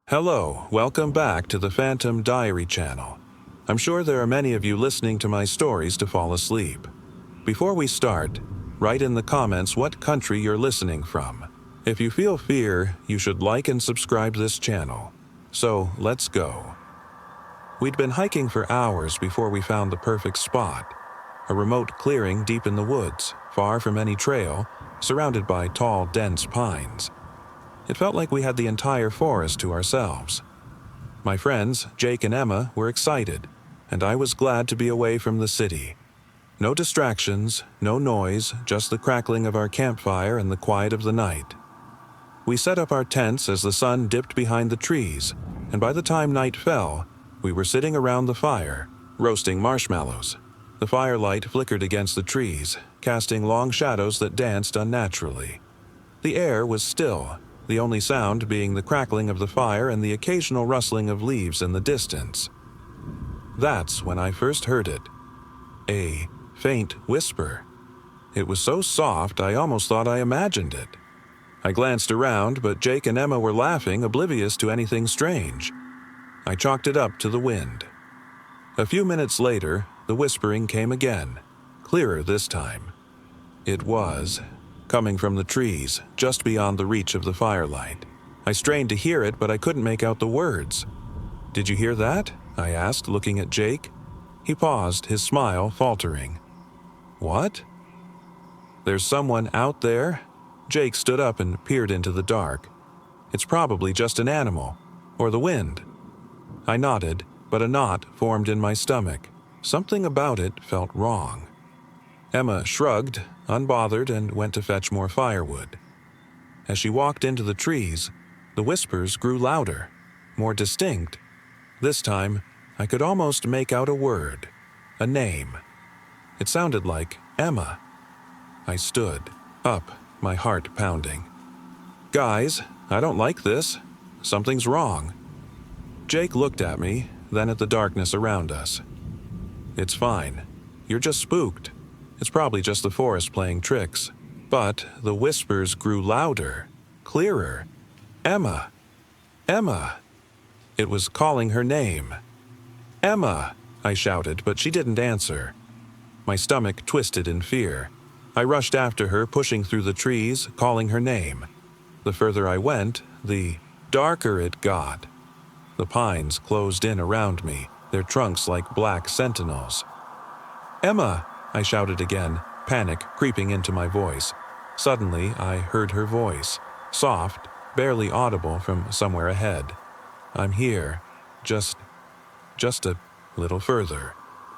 Hello, welcome back to the Phantom Diary channel. I'm sure there are many of you listening to my stories to fall asleep. Before we start, write in the comments what country you're listening from. If you feel fear, you should like and subscribe this channel. So, let's go. We'd been hiking for hours before we found the perfect spot. A remote clearing deep in the woods, far from any trail, surrounded by tall, dense pines. It felt like we had the entire forest to ourselves. My friends, Jake and Emma, were excited, and I was glad to be away from the city. No distractions, no noise, just the crackling of our campfire and the quiet of the night. We set up our tents as the sun dipped behind the trees, and by the time night fell, we were sitting around the fire, roasting marshmallows. The firelight flickered against the trees, casting long shadows that danced unnaturally. The air was still, the only sound being the crackling of the fire and the occasional rustling of leaves in the distance. That's when I first heard it. A faint whisper. It was so soft I almost thought I imagined it. I glanced around, but Jake and Emma were laughing, oblivious to anything strange. I chalked it up to the wind. A few minutes later, the whispering came again, clearer this time. It was coming from the trees, just beyond the reach of the firelight. I strained to hear it, but I couldn't make out the words. "Did you hear that?" I asked, looking at Jake. He paused, his smile faltering. "What?" "There's someone out there?" Jake stood up and peered into the dark. "It's probably just an animal, or the wind." I nodded, but a knot formed in my stomach. Something about it felt wrong. Emma shrugged, unbothered, and went to fetch more firewood. As she walked into the trees, the whispers grew louder, more distinct. This time, I could almost make out a word, a name. It sounded like Emma. I stood up, my heart pounding. "Guys, I don't like this. Something's wrong." Jake looked at me, then at the darkness around us. "It's fine. You're just spooked. It's probably just the forest playing tricks." But the whispers grew louder, clearer. "Emma! Emma!" It was calling her name. "Emma!" I shouted, but she didn't answer. My stomach twisted in fear. I rushed after her, pushing through the trees, calling her name. The further I went, the darker it got. The pines closed in around me, their trunks like black sentinels. "Emma!" I shouted again, panic creeping into my voice. Suddenly, I heard her voice, soft, barely audible from somewhere ahead. "I'm here. Just a little further."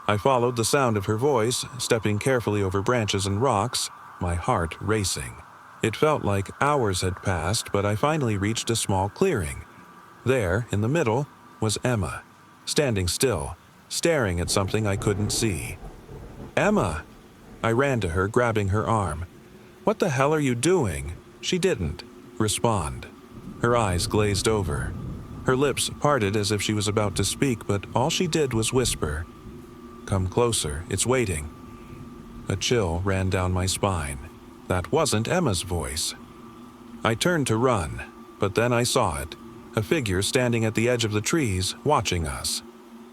I followed the sound of her voice, stepping carefully over branches and rocks, my heart racing. It felt like hours had passed, but I finally reached a small clearing. There, in the middle, was Emma, standing still, staring at something I couldn't see. "Emma!" I ran to her, grabbing her arm. "What the hell are you doing?" She didn't respond. Her eyes glazed over. Her lips parted as if she was about to speak, but all she did was whisper, "Come closer, it's waiting." A chill ran down my spine. That wasn't Emma's voice. I turned to run, but then I saw it, a figure standing at the edge of the trees, watching us.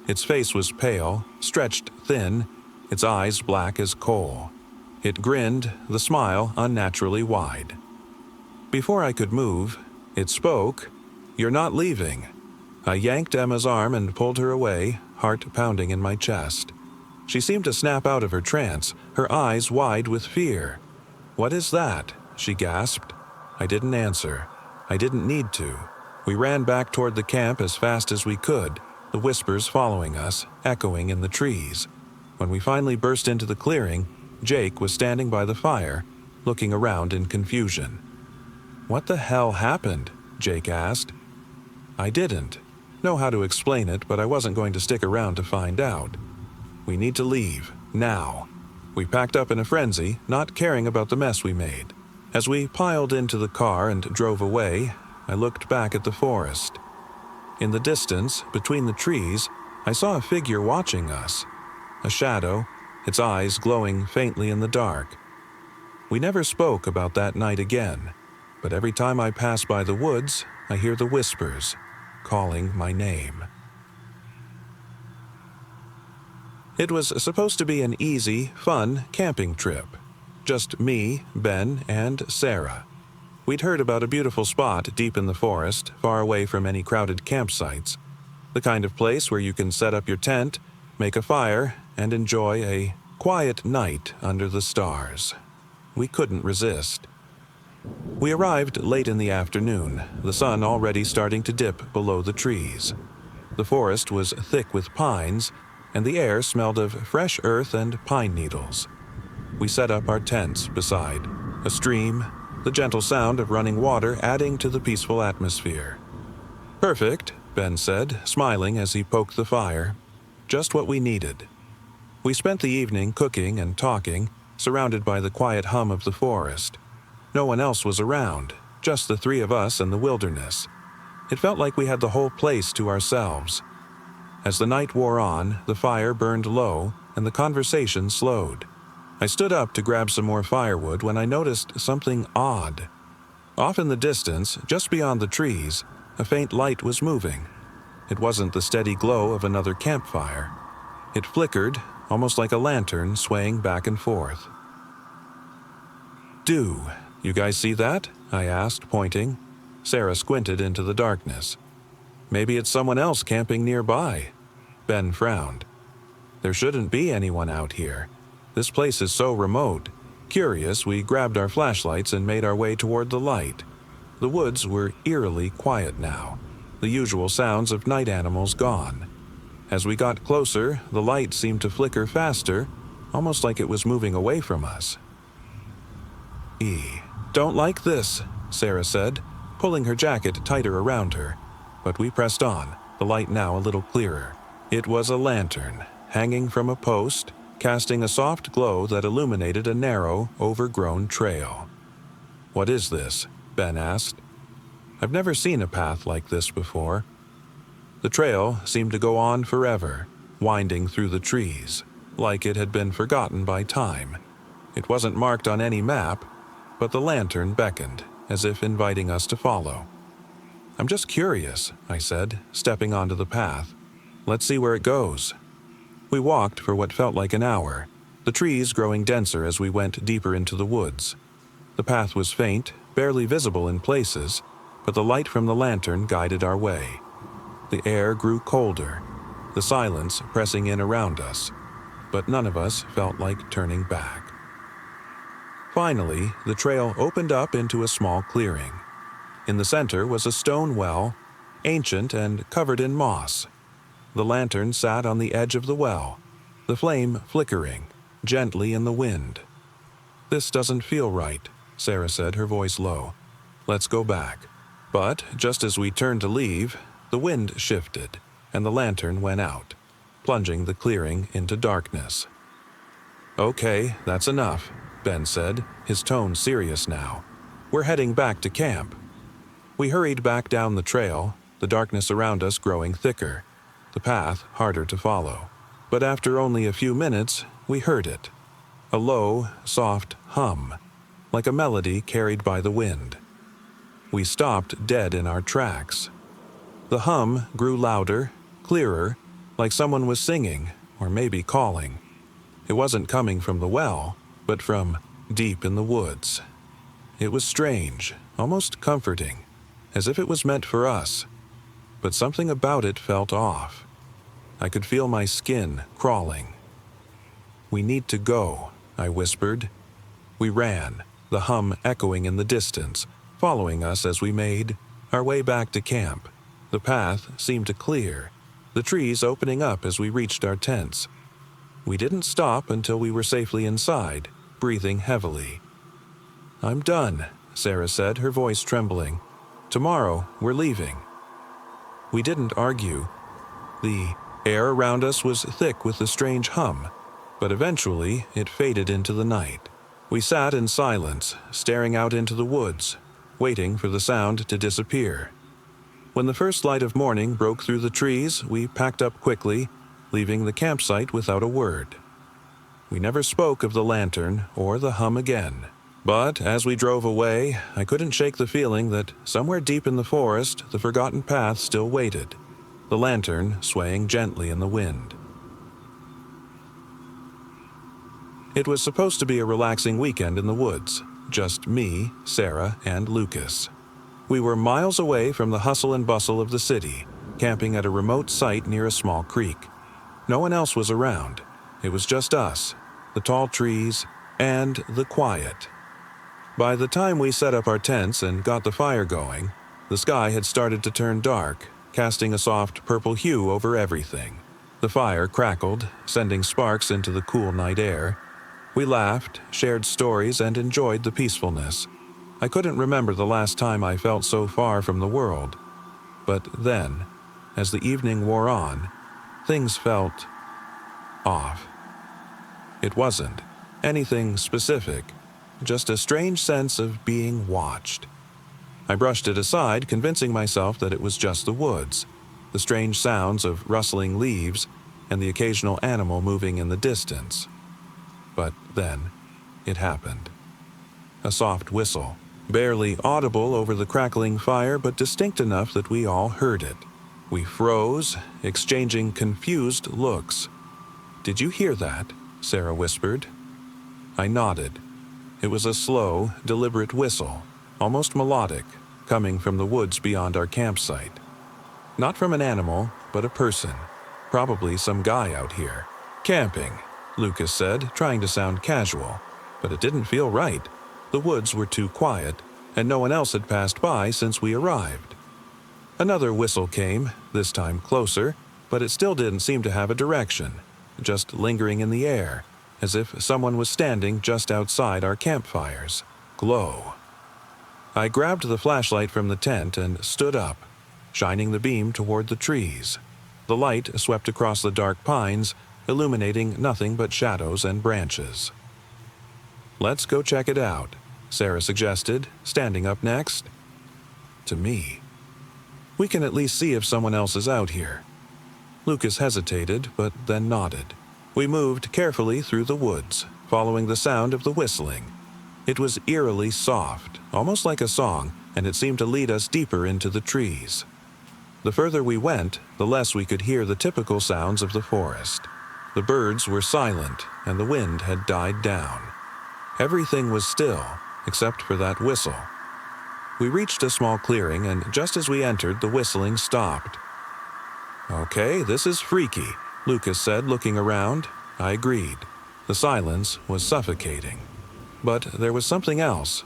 Its face was pale, stretched thin, its eyes black as coal. It grinned, the smile unnaturally wide. Before I could move, it spoke. "You're not leaving." I yanked Emma's arm and pulled her away, heart pounding in my chest. She seemed to snap out of her trance, her eyes wide with fear. "What is that?" she gasped. I didn't answer. I didn't need to. We ran back toward the camp as fast as we could, the whispers following us, echoing in the trees. When we finally burst into the clearing, Jake was standing by the fire, looking around in confusion. "What the hell happened?" Jake asked. I didn't know how to explain it, but I wasn't going to stick around to find out. "We need to leave, now." We packed up in a frenzy, not caring about the mess we made. As we piled into the car and drove away, I looked back at the forest. In the distance, between the trees, I saw a figure watching us. A shadow, its eyes glowing faintly in the dark. We never spoke about that night again, but every time I pass by the woods, I hear the whispers, calling my name. It was supposed to be an easy, fun camping trip. Just me, Ben, and Sarah. We'd heard about a beautiful spot deep in the forest, far away from any crowded campsites. The kind of place where you can set up your tent, make a fire, and enjoy a quiet night under the stars. We couldn't resist. We arrived late in the afternoon, the sun already starting to dip below the trees. The forest was thick with pines, and the air smelled of fresh earth and pine needles. We set up our tents beside a stream, the gentle sound of running water adding to the peaceful atmosphere. "Perfect," Ben said, smiling as he poked the fire. "Just what we needed." We spent the evening cooking and talking, surrounded by the quiet hum of the forest. No one else was around, just the three of us and the wilderness. It felt like we had the whole place to ourselves. As the night wore on, the fire burned low and the conversation slowed. I stood up to grab some more firewood when I noticed something odd. Off in the distance, just beyond the trees, a faint light was moving. It wasn't the steady glow of another campfire. It flickered, almost like a lantern swaying back and forth. You guys see that?" I asked, pointing. Sarah squinted into the darkness. "Maybe it's someone else camping nearby." Ben frowned. "There shouldn't be anyone out here. This place is so remote." Curious, we grabbed our flashlights and made our way toward the light. The woods were eerily quiet now, the usual sounds of night animals gone. As we got closer, the light seemed to flicker faster, almost like it was moving away from us. "Don't like this," Sarah said, pulling her jacket tighter around her. But we pressed on, the light now a little clearer. It was a lantern, hanging from a post, casting a soft glow that illuminated a narrow, overgrown trail. "What is this?" Ben asked. "I've never seen a path like this before." The trail seemed to go on forever, winding through the trees, like it had been forgotten by time. It wasn't marked on any map, but the lantern beckoned, as if inviting us to follow. "I'm just curious," I said, stepping onto the path. "Let's see where it goes." We walked for what felt like an hour, the trees growing denser as we went deeper into the woods. The path was faint, barely visible in places, but the light from the lantern guided our way. The air grew colder, the silence pressing in around us, but none of us felt like turning back. Finally, the trail opened up into a small clearing. In the center was a stone well, ancient and covered in moss. The lantern sat on the edge of the well, the flame flickering gently in the wind. "This doesn't feel right," Sarah said, her voice low. "Let's go back." But just as we turned to leave, the wind shifted, and the lantern went out, plunging the clearing into darkness. "Okay, that's enough," Ben said, his tone serious now. "We're heading back to camp." We hurried back down the trail, the darkness around us growing thicker, the path harder to follow. But after only a few minutes, we heard it. A low, soft hum, like a melody carried by the wind. We stopped dead in our tracks. The hum grew louder, clearer, like someone was singing, or maybe calling. It wasn't coming from the well, but from deep in the woods. It was strange, almost comforting, as if it was meant for us. But something about it felt off. I could feel my skin crawling. "We need to go," I whispered. We ran, the hum echoing in the distance, following us as we made our way back to camp. The path seemed to clear, the trees opening up as we reached our tents. We didn't stop until we were safely inside, breathing heavily. "I'm done," Sarah said, her voice trembling. "Tomorrow, we're leaving." We didn't argue. The air around us was thick with the strange hum, but eventually it faded into the night. We sat in silence, staring out into the woods, waiting for the sound to disappear. When the first light of morning broke through the trees, we packed up quickly, leaving the campsite without a word. We never spoke of the lantern or the hum again, But as we drove away, I couldn't shake the feeling that somewhere deep in the forest, the forgotten path still waited, the lantern swaying gently in the wind. It was supposed to be a relaxing weekend in the woods, just me, Sarah, and Lucas. We were miles away from the hustle and bustle of the city, camping at a remote site near a small creek. No one else was around. It was just us, the tall trees, and the quiet. By the time we set up our tents and got the fire going, the sky had started to turn dark, casting a soft purple hue over everything. The fire crackled, sending sparks into the cool night air. We laughed, shared stories, and enjoyed the peacefulness. I couldn't remember the last time I felt so far from the world. But then, as the evening wore on, things felt off. It wasn't anything specific, just a strange sense of being watched. I brushed it aside, convincing myself that it was just the woods, the strange sounds of rustling leaves, and the occasional animal moving in the distance. But then, it happened. A soft whistle, barely audible over the crackling fire, but distinct enough that we all heard it. We froze, exchanging confused looks. "Did you hear that?" Sarah whispered. I nodded. It was a slow, deliberate whistle, almost melodic, coming from the woods beyond our campsite. Not from an animal, but a person. Probably some guy out here. "Camping," Lucas said, trying to sound casual. But it didn't feel right. The woods were too quiet, and no one else had passed by since we arrived. Another whistle came, this time closer, but it still didn't seem to have a direction, just lingering in the air, as if someone was standing just outside our campfire's glow. I grabbed the flashlight from the tent and stood up, shining the beam toward the trees. The light swept across the dark pines, illuminating nothing but shadows and branches. "Let's go check it out," Sarah suggested, standing up next. To me, "We can at least see if someone else is out here." Lucas hesitated, but then nodded. We moved carefully through the woods, following the sound of the whistling. It was eerily soft, almost like a song, and it seemed to lead us deeper into the trees. The further we went, the less we could hear the typical sounds of the forest. The birds were silent, and the wind had died down. Everything was still, except for that whistle. We reached a small clearing, and just as we entered, the whistling stopped. "Okay, this is freaky," Lucas said, looking around. I agreed. The silence was suffocating. But there was something else,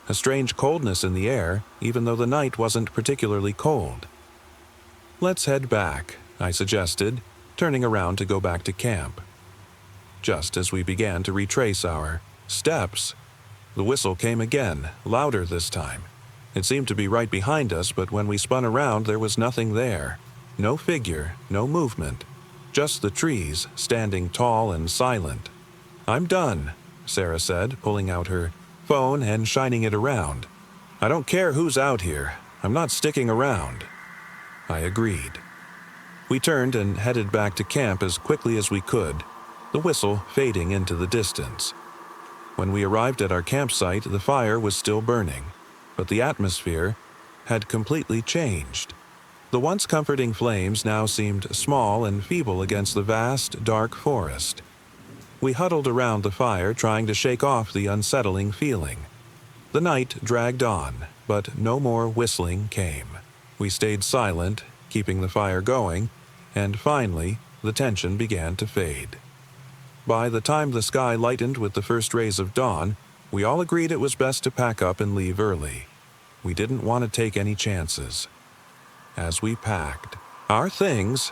a strange coldness in the air, even though the night wasn't particularly cold. "Let's head back," I suggested, turning around to go back to camp. Just as we began to retrace our steps, the whistle came again, louder this time. It seemed to be right behind us, but when we spun around, there was nothing there. No figure, no movement. Just the trees, standing tall and silent. "I'm done," Sarah said, pulling out her phone and shining it around. "I don't care who's out here. I'm not sticking around." I agreed. We turned and headed back to camp as quickly as we could, the whistle fading into the distance. When we arrived at our campsite, the fire was still burning, but the atmosphere had completely changed. The once comforting flames now seemed small and feeble against the vast, dark forest. We huddled around the fire, trying to shake off the unsettling feeling. The night dragged on, but no more whistling came. We stayed silent, keeping the fire going, and finally, the tension began to fade. By the time the sky lightened with the first rays of dawn, we all agreed it was best to pack up and leave early. We didn't want to take any chances. As we packed our things,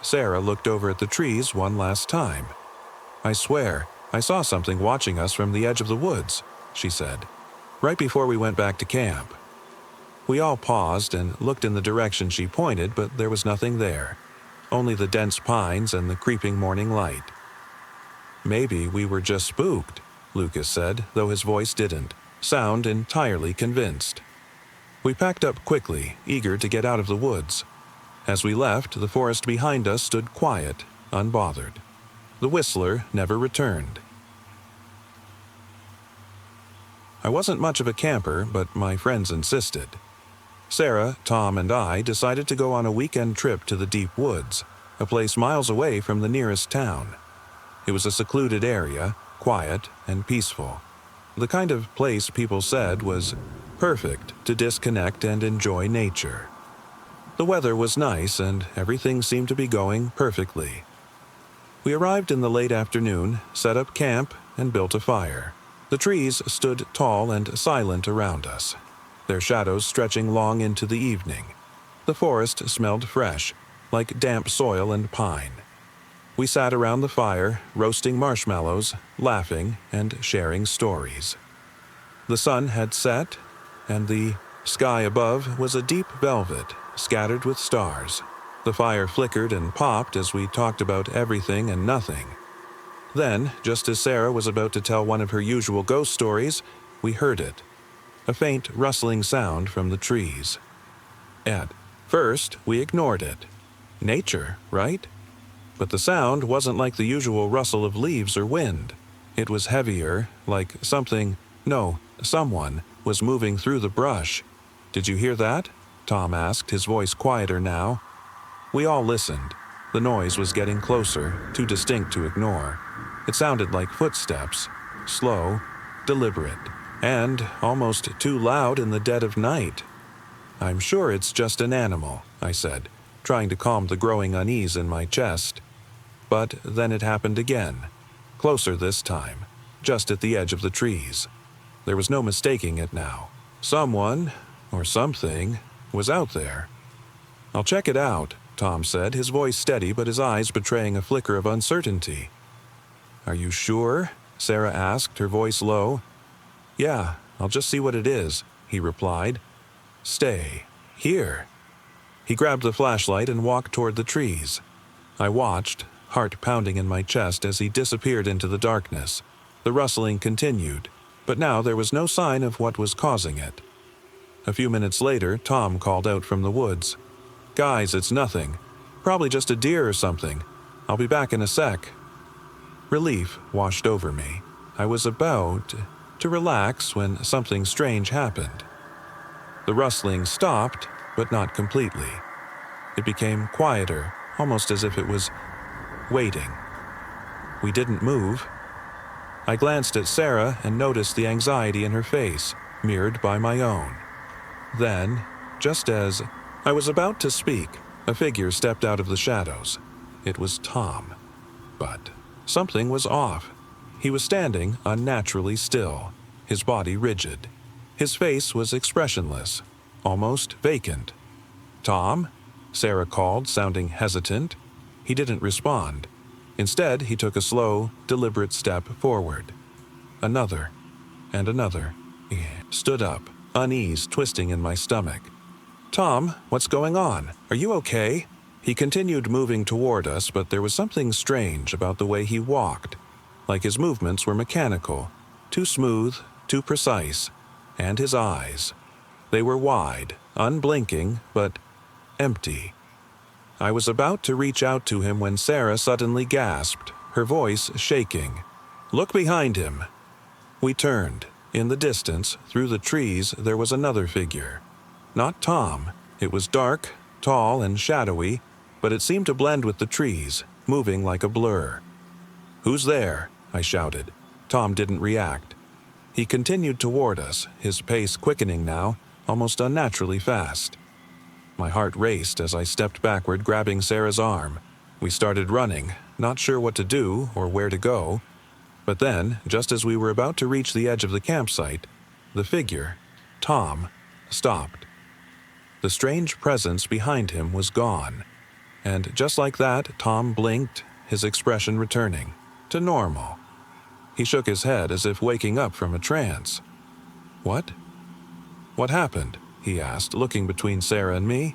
Sarah looked over at the trees one last time. "I swear, I saw something watching us from the edge of the woods," she said, right before we went back to camp. We all paused and looked in the direction she pointed, but there was nothing there, only the dense pines and the creeping morning light. "Maybe we were just spooked," Lucas said, though his voice didn't sound entirely convinced. We packed up quickly, eager to get out of the woods. As we left, the forest behind us stood quiet, unbothered. The whistler never returned. I wasn't much of a camper, but my friends insisted. Sarah, Tom, and I decided to go on a weekend trip to the deep woods, a place miles away from the nearest town. It was a secluded area, quiet and peaceful. The kind of place people said was perfect to disconnect and enjoy nature. The weather was nice and everything seemed to be going perfectly. We arrived in the late afternoon, set up camp, and built a fire. The trees stood tall and silent around us, their shadows stretching long into the evening. The forest smelled fresh, like damp soil and pine. We sat around the fire, roasting marshmallows, laughing, and sharing stories. The sun had set, and the sky above was a deep velvet, scattered with stars. The fire flickered and popped as we talked about everything and nothing. Then, just as Sarah was about to tell one of her usual ghost stories, we heard it. A faint rustling sound from the trees. At first, we ignored it. Nature, right? But the sound wasn't like the usual rustle of leaves or wind. It was heavier, like someone was moving through the brush. "Did you hear that?" Tom asked, his voice quieter now. We all listened. The noise was getting closer, too distinct to ignore. It sounded like footsteps, slow, deliberate, and almost too loud in the dead of night. "I'm sure it's just an animal," I said, trying to calm the growing unease in my chest. But then it happened again, closer this time, just at the edge of the trees. There was no mistaking it now. Someone, or something, was out there. "I'll check it out," Tom said, his voice steady but his eyes betraying a flicker of uncertainty. "Are you sure?" Sarah asked, her voice low. "Yeah, I'll just see what it is," he replied. "Stay here." He grabbed the flashlight and walked toward the trees. I watched, heart pounding in my chest as he disappeared into the darkness. The rustling continued, but now there was no sign of what was causing it. A few minutes later, Tom called out from the woods. "Guys, it's nothing. Probably just a deer or something. I'll be back in a sec." Relief washed over me. I was about to relax when something strange happened. The rustling stopped, but not completely. It became quieter, almost as if it was waiting. We didn't move. I glanced at Sarah and noticed the anxiety in her face, mirrored by my own. Then, just as I was about to speak, a figure stepped out of the shadows. It was Tom. But something was off. He was standing unnaturally still, his body rigid. His face was expressionless, almost vacant. "Tom?" Sarah called, sounding hesitant. He didn't respond. Instead, he took a slow, deliberate step forward. Another, and another. He stood up, unease twisting in my stomach. "Tom, what's going on? Are you okay?" He continued moving toward us, but there was something strange about the way he walked, like his movements were mechanical, too smooth, too precise, and his eyes. They were wide, unblinking, but empty. I was about to reach out to him when Sarah suddenly gasped, her voice shaking. "Look behind him." We turned. In the distance, through the trees, there was another figure. Not Tom. It was dark, tall, and shadowy, but it seemed to blend with the trees, moving like a blur. "Who's there?" I shouted. Tom didn't react. He continued toward us, his pace quickening now, almost unnaturally fast. My heart raced as I stepped backward, grabbing Sarah's arm. We started running, not sure what to do or where to go. But then, just as we were about to reach the edge of the campsite, the figure, Tom, stopped. The strange presence behind him was gone. And just like that, Tom blinked, his expression returning to normal. He shook his head as if waking up from a trance. "What? What happened?" he asked, looking between Sarah and me.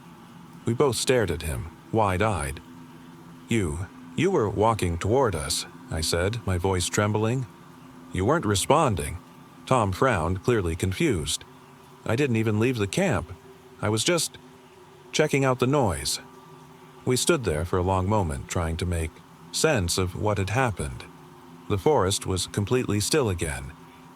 We both stared at him, wide-eyed. You were walking toward us," I said, my voice trembling. "You weren't responding." Tom frowned, clearly confused. "I didn't even leave the camp. I was just checking out the noise." We stood there for a long moment, trying to make sense of what had happened. The forest was completely still again,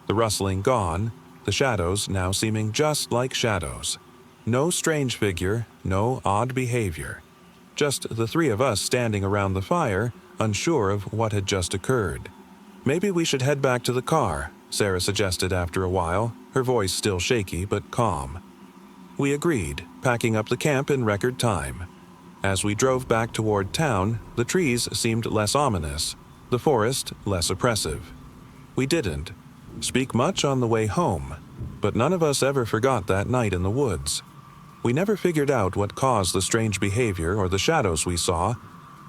the rustling gone, the shadows now seeming just like shadows. No strange figure, no odd behavior. Just the three of us standing around the fire, unsure of what had just occurred. "Maybe we should head back to the car," Sarah suggested after a while, her voice still shaky but calm. We agreed, packing up the camp in record time. As we drove back toward town, the trees seemed less ominous, the forest less oppressive. We didn't speak much on the way home, but none of us ever forgot that night in the woods. We never figured out what caused the strange behavior or the shadows we saw,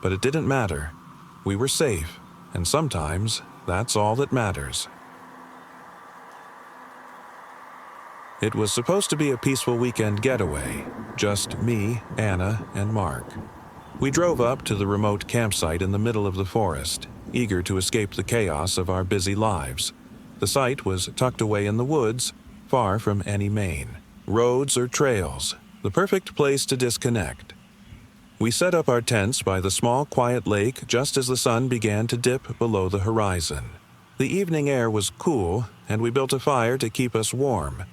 but it didn't matter. We were safe, and sometimes that's all that matters. It was supposed to be a peaceful weekend getaway, just me, Anna, and Mark. We drove up to the remote campsite in the middle of the forest, eager to escape the chaos of our busy lives. The site was tucked away in the woods, far from any main roads or trails, the perfect place to disconnect. We set up our tents by the small, quiet lake just as the sun began to dip below the horizon. The evening air was cool, and we built a fire to keep us warm.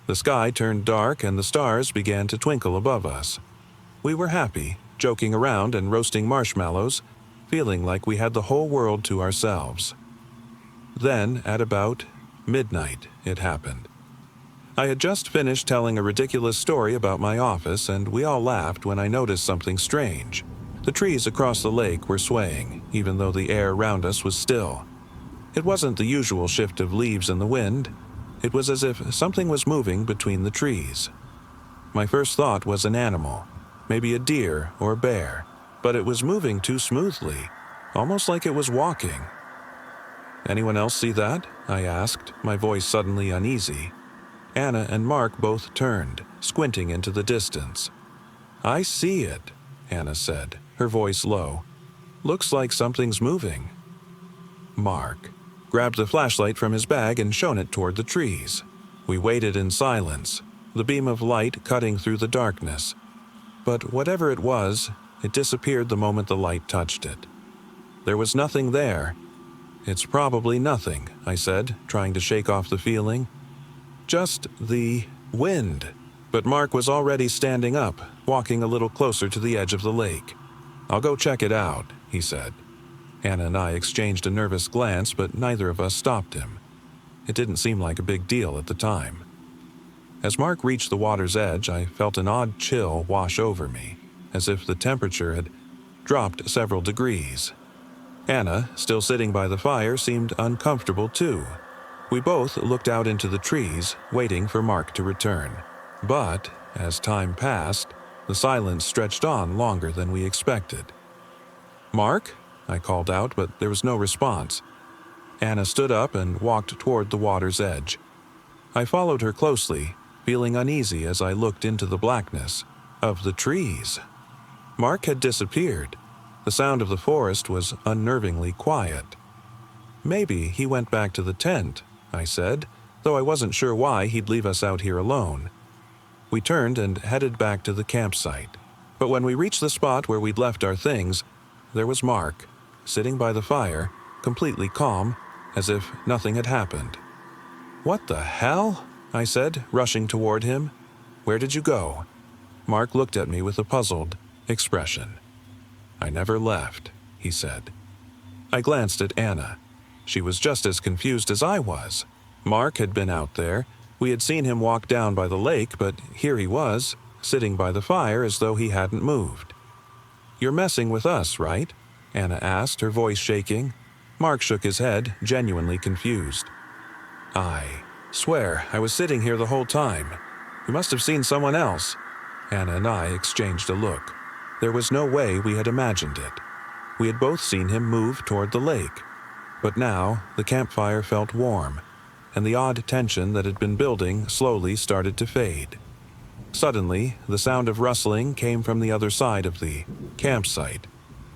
The sky turned dark and the stars began to twinkle above us. We were happy, joking around and roasting marshmallows, feeling like we had the whole world to ourselves. Then, at about midnight, it happened. I had just finished telling a ridiculous story about my office, and we all laughed when I noticed something strange. The trees across the lake were swaying, even though the air around us was still. It wasn't the usual shift of leaves in the wind. It was as if something was moving between the trees. My first thought was an animal, maybe a deer or a bear, but it was moving too smoothly, almost like it was walking. "Anyone else see that?" I asked, my voice suddenly uneasy. Anna and Mark both turned, squinting into the distance. "I see it," Anna said, her voice low. "Looks like something's moving." Mark grabbed the flashlight from his bag and shone it toward the trees. We waited in silence, the beam of light cutting through the darkness. But whatever it was, it disappeared the moment the light touched it. There was nothing there. "It's probably nothing," I said, trying to shake off the feeling. "Just the wind." But Mark was already standing up, walking a little closer to the edge of the lake. "I'll go check it out," he said. Anna and I exchanged a nervous glance, but neither of us stopped him. It didn't seem like a big deal at the time. As Mark reached the water's edge, I felt an odd chill wash over me, as if the temperature had dropped several degrees. Anna, still sitting by the fire, seemed uncomfortable too. We both looked out into the trees, waiting for Mark to return. But, as time passed, the silence stretched on longer than we expected. "Mark?" I called out, but there was no response. Anna stood up and walked toward the water's edge. I followed her closely, feeling uneasy as I looked into the blackness of the trees. Mark had disappeared. The sound of the forest was unnervingly quiet. "Maybe he went back to the tent," I said, though I wasn't sure why he'd leave us out here alone. We turned and headed back to the campsite. But when we reached the spot where we'd left our things, there was Mark, sitting by the fire, completely calm, as if nothing had happened. "What the hell?" I said, rushing toward him. "Where did you go?" Mark looked at me with a puzzled expression. "I never left," he said. I glanced at Anna. She was just as confused as I was. Mark had been out there. We had seen him walk down by the lake, but here he was, sitting by the fire as though he hadn't moved. "You're messing with us, right?" Anna asked, her voice shaking. Mark shook his head, genuinely confused. "I swear I was sitting here the whole time. You must have seen someone else." Anna and I exchanged a look. There was no way we had imagined it. We had both seen him move toward the lake. But now the campfire felt warm, and the odd tension that had been building slowly started to fade. Suddenly, the sound of rustling came from the other side of the campsite.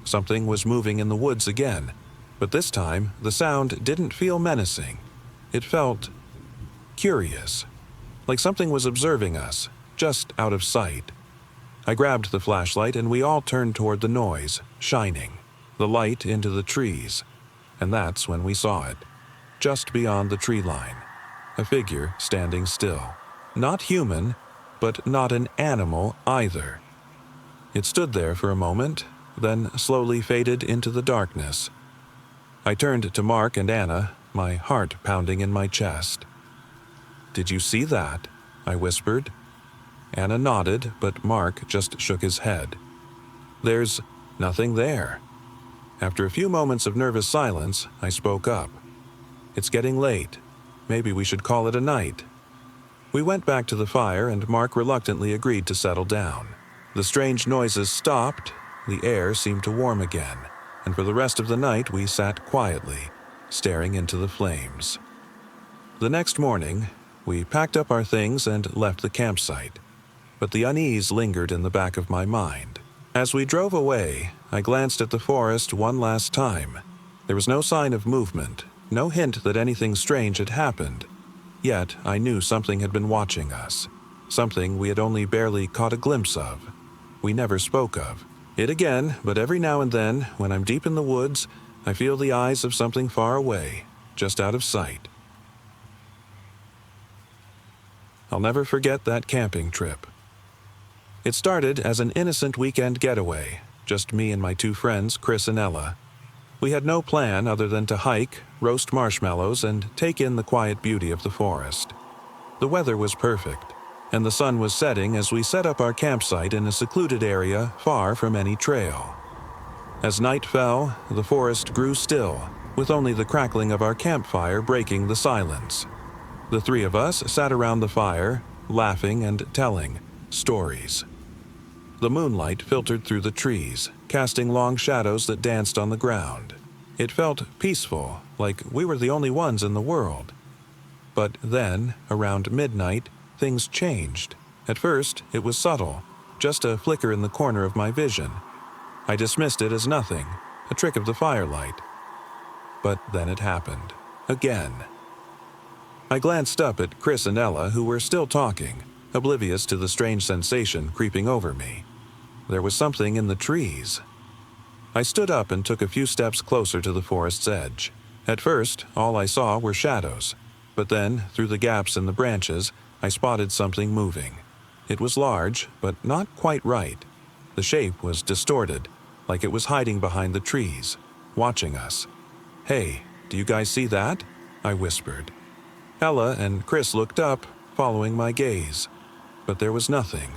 Something was moving in the woods again, but this time the sound didn't feel menacing. It felt curious, like something was observing us, just out of sight. I grabbed the flashlight and we all turned toward the noise, shining the light into the trees. And that's when we saw it, just beyond the tree line. a figure standing still. Not human, but not an animal either. It stood there for a moment, then slowly faded into the darkness. I turned to Mark and Anna, my heart pounding in my chest. "Did you see that?" I whispered. Anna nodded, but Mark just shook his head. "There's nothing there." After a few moments of nervous silence, I spoke up. "It's getting late. Maybe we should call it a night." We went back to the fire, and Mark reluctantly agreed to settle down. The strange noises stopped, the air seemed to warm again, and for the rest of the night we sat quietly, staring into the flames. The next morning, we packed up our things and left the campsite, but the unease lingered in the back of my mind. As we drove away, I glanced at the forest one last time. There was no sign of movement, no hint that anything strange had happened. Yet I knew something had been watching us, something we had only barely caught a glimpse of. We never spoke of it again, but every now and then, when I'm deep in the woods, I feel the eyes of something far away, just out of sight. I'll never forget that camping trip. It started as an innocent weekend getaway, just me and my two friends, Chris and Ella. We had no plan other than to hike, roast marshmallows, and take in the quiet beauty of the forest. The weather was perfect, and the sun was setting as we set up our campsite in a secluded area far from any trail. As night fell, the forest grew still, with only the crackling of our campfire breaking the silence. The three of us sat around the fire, laughing and telling stories. The moonlight filtered through the trees, casting long shadows that danced on the ground. It felt peaceful, like we were the only ones in the world. But then, around midnight, things changed. At first, it was subtle, just a flicker in the corner of my vision. I dismissed it as nothing, a trick of the firelight. But then it happened. Again. I glanced up at Chris and Ella, who were still talking, oblivious to the strange sensation creeping over me. There was something in the trees. I stood up and took a few steps closer to the forest's edge. At first, all I saw were shadows, but then, through the gaps in the branches, I spotted something moving. It was large, but not quite right. The shape was distorted, like it was hiding behind the trees, watching us. "Hey, do you guys see that?" I whispered. Ella and Chris looked up, following my gaze. But there was nothing.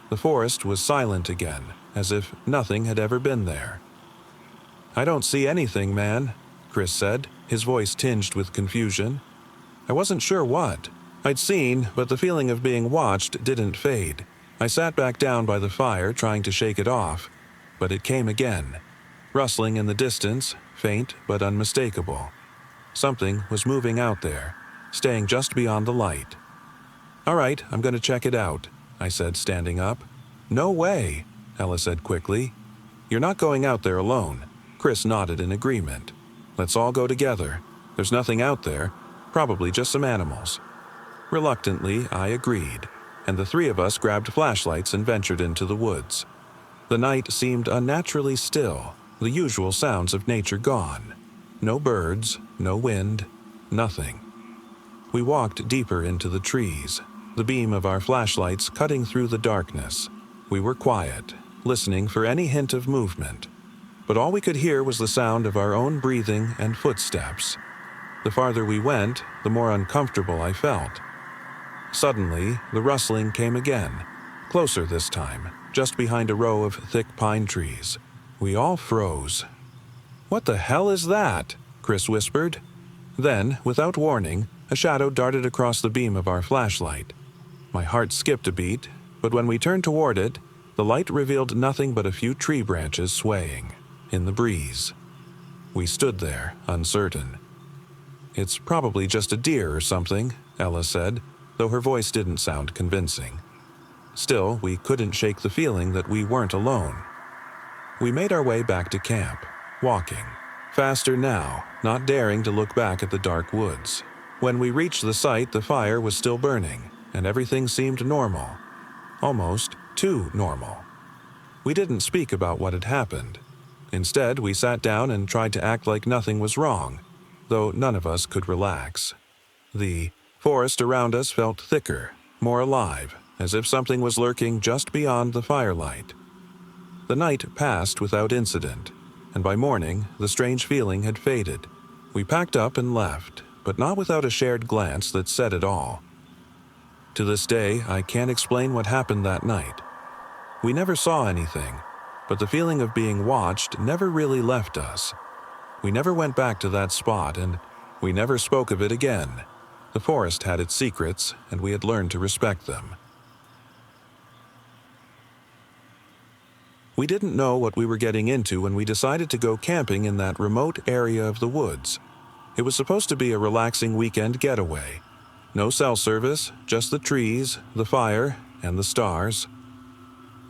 The forest was silent again, as if nothing had ever been there. "I don't see anything, man," Chris said, his voice tinged with confusion. I wasn't sure what I'd seen, but the feeling of being watched didn't fade. I sat back down by the fire, trying to shake it off, but it came again, rustling in the distance, faint but unmistakable. Something was moving out there, staying just beyond the light. "All right, I'm going to check it out," I said, standing up. "No way," Ella said quickly. "You're not going out there alone." Chris nodded in agreement. "Let's all go together. There's nothing out there, probably just some animals." Reluctantly, I agreed, and the three of us grabbed flashlights and ventured into the woods. The night seemed unnaturally still, the usual sounds of nature gone. No birds, no wind, nothing. We walked deeper into the trees, the beam of our flashlights cutting through the darkness. We were quiet, listening for any hint of movement. But all we could hear was the sound of our own breathing and footsteps. The farther we went, the more uncomfortable I felt. Suddenly, the rustling came again, closer this time, just behind a row of thick pine trees. We all froze. "What the hell is that?" Chris whispered. Then, without warning, a shadow darted across the beam of our flashlight. My heart skipped a beat, but when we turned toward it, the light revealed nothing but a few tree branches swaying in the breeze. We stood there, uncertain. "It's probably just a deer or something," Ella said, though her voice didn't sound convincing. Still, we couldn't shake the feeling that we weren't alone. We made our way back to camp, walking, faster now, not daring to look back at the dark woods. When we reached the site, the fire was still burning, and everything seemed normal. Almost too normal. We didn't speak about what had happened. Instead, we sat down and tried to act like nothing was wrong, though none of us could relax. The forest around us felt thicker, more alive, as if something was lurking just beyond the firelight. The night passed without incident, and by morning the strange feeling had faded. We packed up and left, but not without a shared glance that said it all. To this day, I can't explain what happened that night. We never saw anything, but the feeling of being watched never really left us. We never went back to that spot, and we never spoke of it again. The forest had its secrets, and we had learned to respect them. We didn't know what we were getting into when we decided to go camping in that remote area of the woods. It was supposed to be a relaxing weekend getaway. No cell service, just the trees, the fire, and the stars.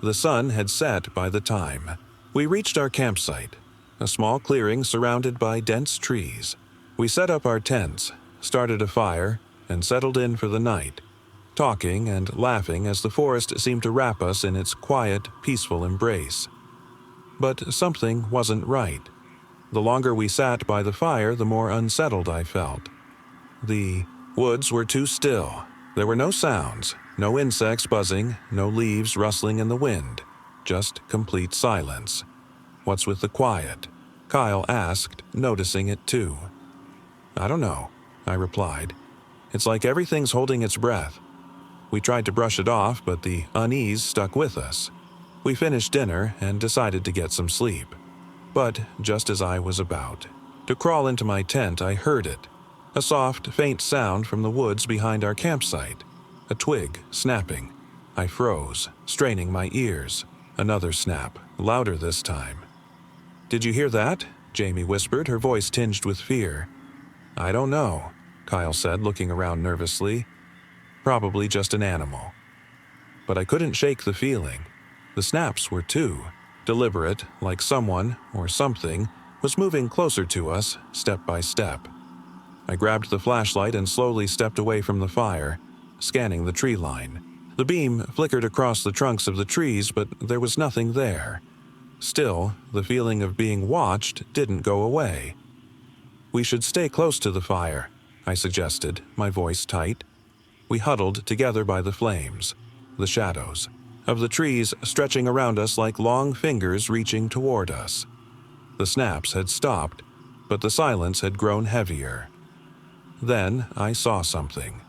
The sun had set by the time. We reached our campsite, a small clearing surrounded by dense trees. We set up our tents, started a fire, and settled in for the night, talking and laughing as the forest seemed to wrap us in its quiet, peaceful embrace. But something wasn't right. The longer we sat by the fire, the more unsettled I felt. The woods were too still. There were no sounds, no insects buzzing, no leaves rustling in the wind, just complete silence. "What's with the quiet?" Kyle asked, noticing it too. "I don't know," I replied. "It's like everything's holding its breath." We tried to brush it off, but the unease stuck with us. We finished dinner and decided to get some sleep. But just as I was about to crawl into my tent, I heard it. A soft, faint sound from the woods behind our campsite. A twig snapping. I froze, straining my ears. Another snap, louder this time. "Did you hear that?" Jamie whispered, her voice tinged with fear. "I don't know," Kyle said, looking around nervously. "Probably just an animal." But I couldn't shake the feeling. The snaps were too deliberate, like someone, or something, was moving closer to us, step by step. I grabbed the flashlight and slowly stepped away from the fire, scanning the tree line. The beam flickered across the trunks of the trees, but there was nothing there. Still, the feeling of being watched didn't go away. "We should stay close to the fire," I suggested, my voice tight. We huddled together by the flames, the shadows of the trees stretching around us like long fingers reaching toward us. The snaps had stopped, but the silence had grown heavier. Then I saw something.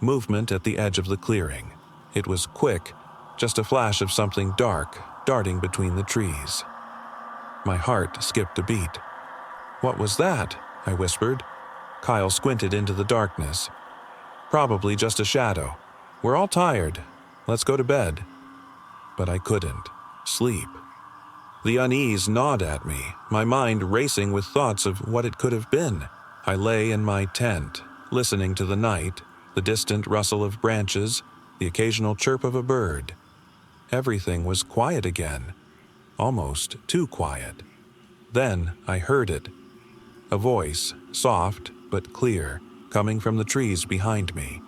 Movement at the edge of the clearing. It was quick, just a flash of something dark darting between the trees. My heart skipped a beat. "What was that?" I whispered. Kyle squinted into the darkness. "Probably just a shadow. We're all tired. Let's go to bed." But I couldn't sleep. The unease gnawed at me, my mind racing with thoughts of what it could have been. I lay in my tent, listening to the night, the distant rustle of branches, the occasional chirp of a bird. Everything was quiet again, almost too quiet. Then I heard it. A voice, soft but clear, coming from the trees behind me.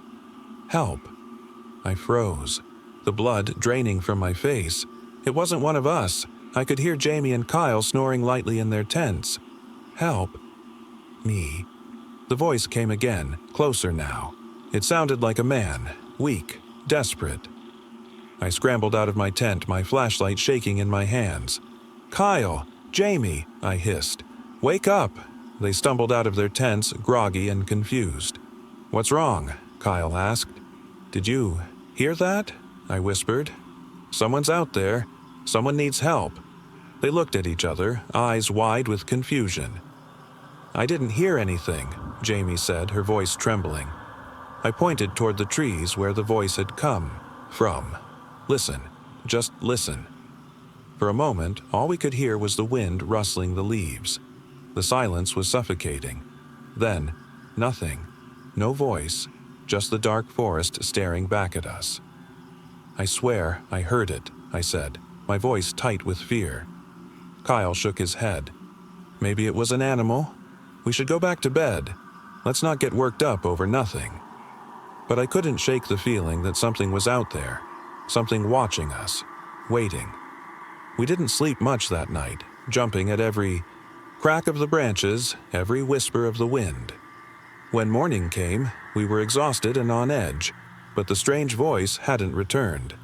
"Help." I froze, the blood draining from my face. It wasn't one of us. I could hear Jamie and Kyle snoring lightly in their tents. "Help." Me. The voice came again, closer now. It sounded like a man, weak, desperate. I scrambled out of my tent, my flashlight shaking in my hands. "Kyle! Jamie!" I hissed. "Wake up!" They stumbled out of their tents, groggy and confused. "What's wrong?" Kyle asked. "Did you hear that?" I whispered. "Someone's out there. Someone needs help." They looked at each other, eyes wide with confusion. "I didn't hear anything," Jamie said, her voice trembling. I pointed toward the trees where the voice had come from. "Listen. Just listen." For a moment, all we could hear was the wind rustling the leaves. The silence was suffocating. Then, nothing. No voice, just the dark forest staring back at us. "I swear I heard it," I said, my voice tight with fear. Kyle shook his head. "Maybe it was an animal. We should go back to bed. Let's not get worked up over nothing." But I couldn't shake the feeling that something was out there, something watching us, waiting. We didn't sleep much that night, jumping at every crack of the branches, every whisper of the wind. When morning came, we were exhausted and on edge, but the strange voice hadn't returned.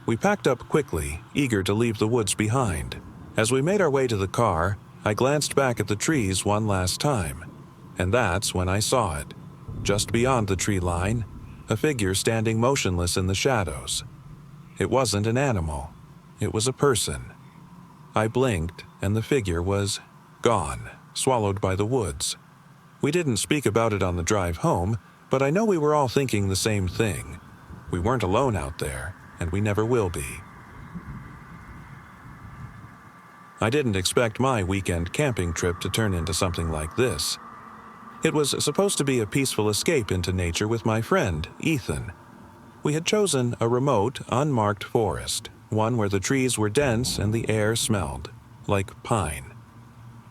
We packed up quickly, eager to leave the woods behind. As we made our way to the car, I glanced back at the trees one last time, and that's when I saw it. Just beyond the tree line, a figure standing motionless in the shadows. It wasn't an animal. It was a person. I blinked, and the figure was gone, swallowed by the woods. We didn't speak about it on the drive home, but I know we were all thinking the same thing. We weren't alone out there, and we never will be. I didn't expect my weekend camping trip to turn into something like this. It was supposed to be a peaceful escape into nature with my friend, Ethan. We had chosen a remote, unmarked forest, one where the trees were dense and the air smelled like pine.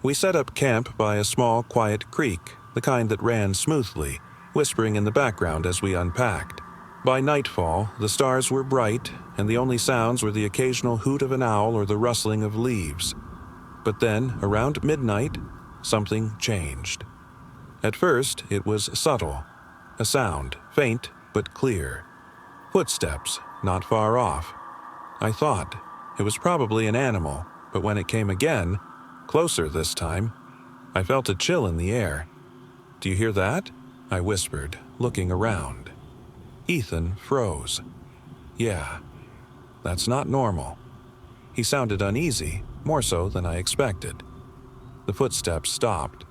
We set up camp by a small, quiet creek, the kind that ran smoothly, whispering in the background as we unpacked. By nightfall, the stars were bright, and the only sounds were the occasional hoot of an owl or the rustling of leaves. But then, around midnight, something changed. At first, it was subtle. A sound, faint but clear. Footsteps, not far off. I thought it was probably an animal, but when it came again, closer this time, I felt a chill in the air. "Do you hear that?" I whispered, looking around. Ethan froze. "Yeah, that's not normal." He sounded uneasy, more so than I expected. The footsteps stopped.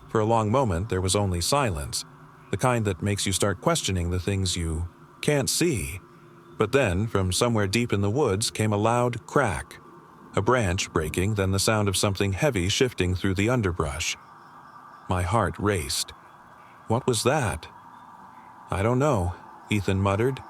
For a long moment, there was only silence, the kind that makes you start questioning the things you can't see. But then, from somewhere deep in the woods came a loud crack. A branch breaking, then the sound of something heavy shifting through the underbrush. My heart raced. What was that? "I don't know," Ethan muttered.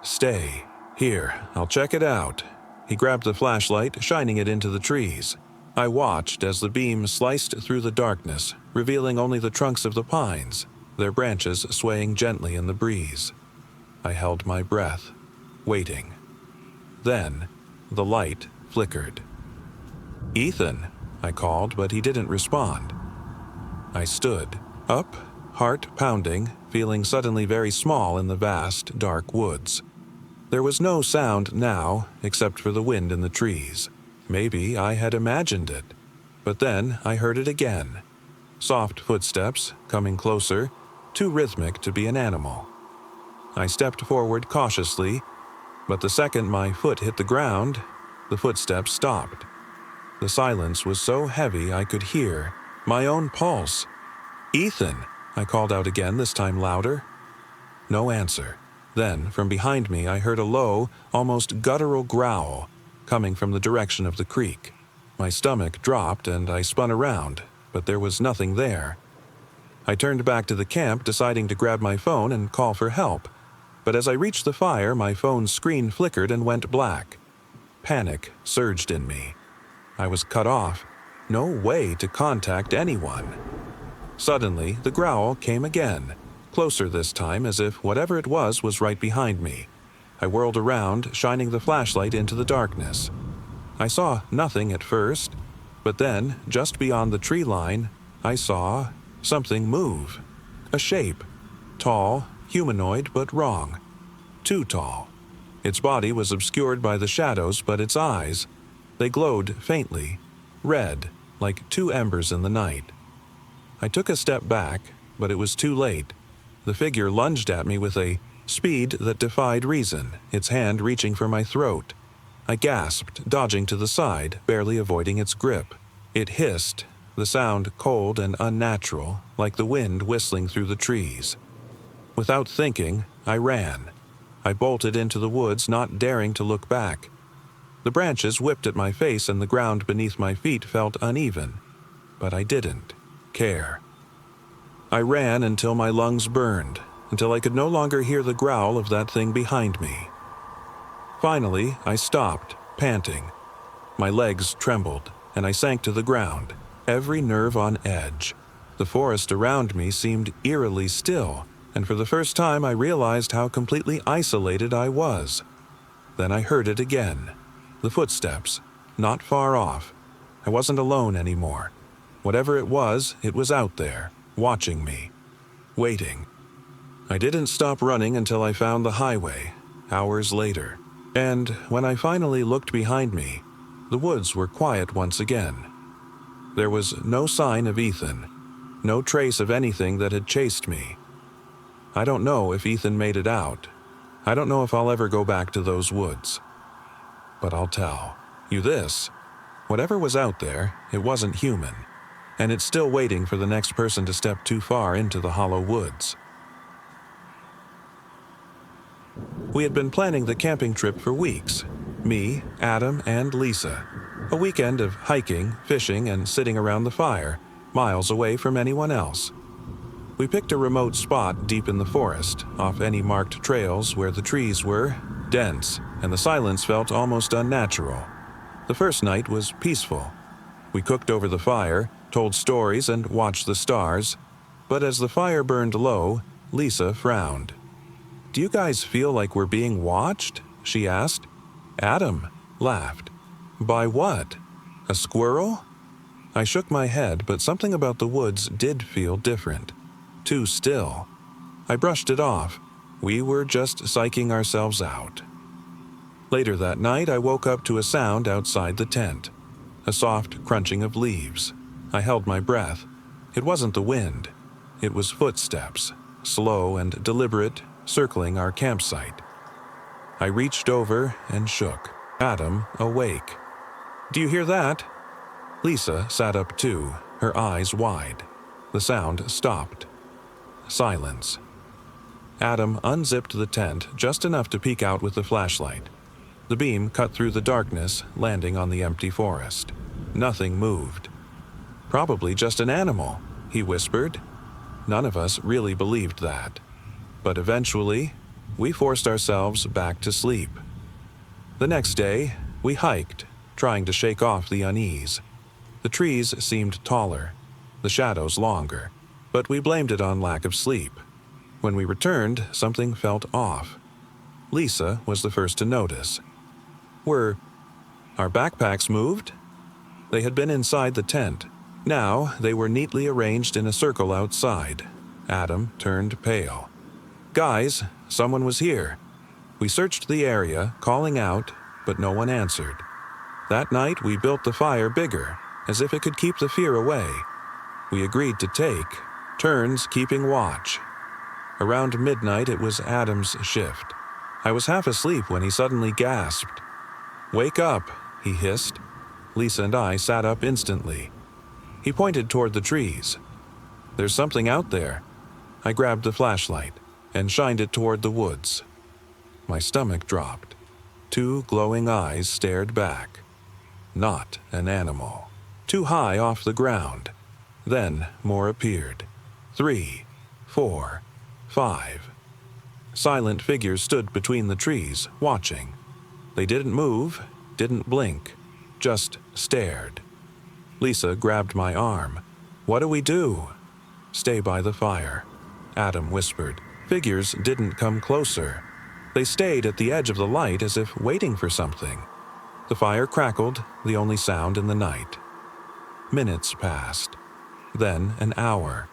"Stay. Here, I'll check it out." He grabbed the flashlight, shining it into the trees. I watched as the beam sliced through the darkness, revealing only the trunks of the pines, their branches swaying gently in the breeze. I held my breath, waiting. Then, the light flickered. "Ethan," I called, but he didn't respond. I stood, up, heart pounding, feeling suddenly very small in the vast, dark woods. There was no sound now, except for the wind in the trees. Maybe I had imagined it. But then I heard it again. Soft footsteps, coming closer, too rhythmic to be an animal. I stepped forward cautiously, but the second my foot hit the ground, the footsteps stopped. The silence was so heavy I could hear my own pulse. "Ethan!" I called out again, this time louder. No answer. Then, from behind me, I heard a low, almost guttural growl coming from the direction of the creek. My stomach dropped and I spun around, but there was nothing there. I turned back to the camp, deciding to grab my phone and call for help. But as I reached the fire, my phone's screen flickered and went black. Panic surged in me. I was cut off. No way to contact anyone. Suddenly, the growl came again, closer this time, as if whatever it was right behind me. I whirled around, shining the flashlight into the darkness. I saw nothing at first, but then, just beyond the tree line, I saw something move. A shape. Tall, humanoid, but wrong. Too tall. Its body was obscured by the shadows, but its eyes, they glowed faintly, red, like two embers in the night. I took a step back, but it was too late. The figure lunged at me with a speed that defied reason, its hand reaching for my throat. I gasped, dodging to the side, barely avoiding its grip. It hissed, the sound cold and unnatural, like the wind whistling through the trees. Without thinking, I ran. I bolted into the woods, not daring to look back. The branches whipped at my face and the ground beneath my feet felt uneven, but I didn't care. I ran until my lungs burned, until I could no longer hear the growl of that thing behind me. Finally, I stopped, panting. My legs trembled, and I sank to the ground, every nerve on edge. The forest around me seemed eerily still, and for the first time I realized how completely isolated I was. Then I heard it again. The footsteps, not far off. I wasn't alone anymore. Whatever it was out there, watching me. waiting. I didn't stop running until I found the highway, hours later. And when I finally looked behind me, the woods were quiet once again. There was no sign of Ethan, no trace of anything that had chased me. I don't know if Ethan made it out. I don't know if I'll ever go back to those woods. But I'll tell you this. Whatever was out there, it wasn't human. And it's still waiting for the next person to step too far into the hollow woods. We had been planning the camping trip for weeks. Me, Adam, and Lisa. A weekend of hiking, fishing, and sitting around the fire, miles away from anyone else. We picked a remote spot deep in the forest, off any marked trails where the trees were dense, and the silence felt almost unnatural. The first night was peaceful. We cooked over the fire, told stories, and watched the stars. But as the fire burned low, Lisa frowned. "Do you guys feel like we're being watched?" she asked. Adam laughed. "By what? A squirrel?" I shook my head, but something about the woods did feel different. Too still. I brushed it off. We were just psyching ourselves out. Later that night, I woke up to a sound outside the tent. A soft crunching of leaves. I held my breath. It wasn't the wind. It was footsteps, slow and deliberate, circling our campsite. I reached over and shook Adam awake. "Do you hear that?" Lisa sat up too, her eyes wide. The sound stopped. Silence. Adam unzipped the tent just enough to peek out with the flashlight. The beam cut through the darkness, landing on the empty forest. Nothing moved. "Probably just an animal," he whispered. None of us really believed that. But eventually, we forced ourselves back to sleep. The next day, we hiked, trying to shake off the unease. The trees seemed taller, the shadows longer, but we blamed it on lack of sleep. When we returned, something felt off. Lisa was the first to notice. Were our backpacks moved? They had been inside the tent. Now they were neatly arranged in a circle outside. Adam turned pale. "Guys, someone was here." We searched the area, calling out, but no one answered. That night we built the fire bigger, as if it could keep the fear away. We agreed to take turns keeping watch. Around midnight it was Adam's shift. I was half asleep when he suddenly gasped. "Wake up," he hissed. Lisa and I sat up instantly. He pointed toward the trees. "There's something out there." I grabbed the flashlight and shined it toward the woods. My stomach dropped. Two glowing eyes stared back. Not an animal. Too high off the ground. Then more appeared. 3, 4, 5. Silent figures stood between the trees, watching. They didn't move, didn't blink, just stared. Lisa grabbed my arm. "What do we do?" "Stay by the fire," Adam whispered. Figures didn't come closer. They stayed at the edge of the light as if waiting for something. The fire crackled, the only sound in the night. Minutes passed. Then an hour.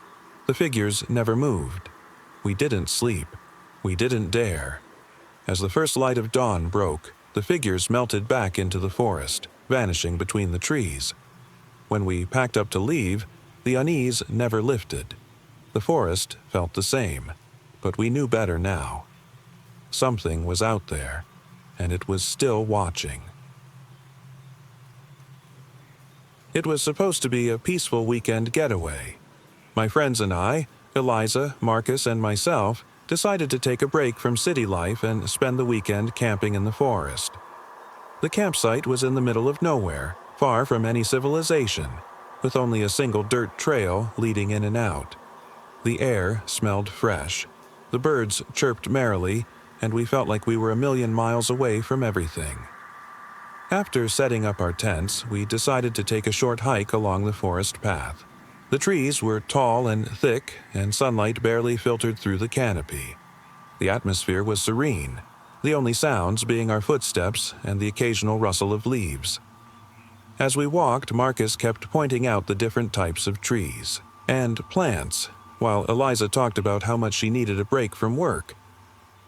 The figures never moved. We didn't sleep. We didn't dare. As the first light of dawn broke, the figures melted back into the forest, vanishing between the trees. When we packed up to leave, the unease never lifted. The forest felt the same, but we knew better now. Something was out there, and it was still watching. It was supposed to be a peaceful weekend getaway. My friends and I, Eliza, Marcus, and myself, decided to take a break from city life and spend the weekend camping in the forest. The campsite was in the middle of nowhere, far from any civilization, with only a single dirt trail leading in and out. The air smelled fresh. The birds chirped merrily, and we felt like we were a million miles away from everything. After setting up our tents, we decided to take a short hike along the forest path. The trees were tall and thick, and sunlight barely filtered through the canopy. The atmosphere was serene, the only sounds being our footsteps and the occasional rustle of leaves. As we walked, Marcus kept pointing out the different types of trees and plants, while Eliza talked about how much she needed a break from work.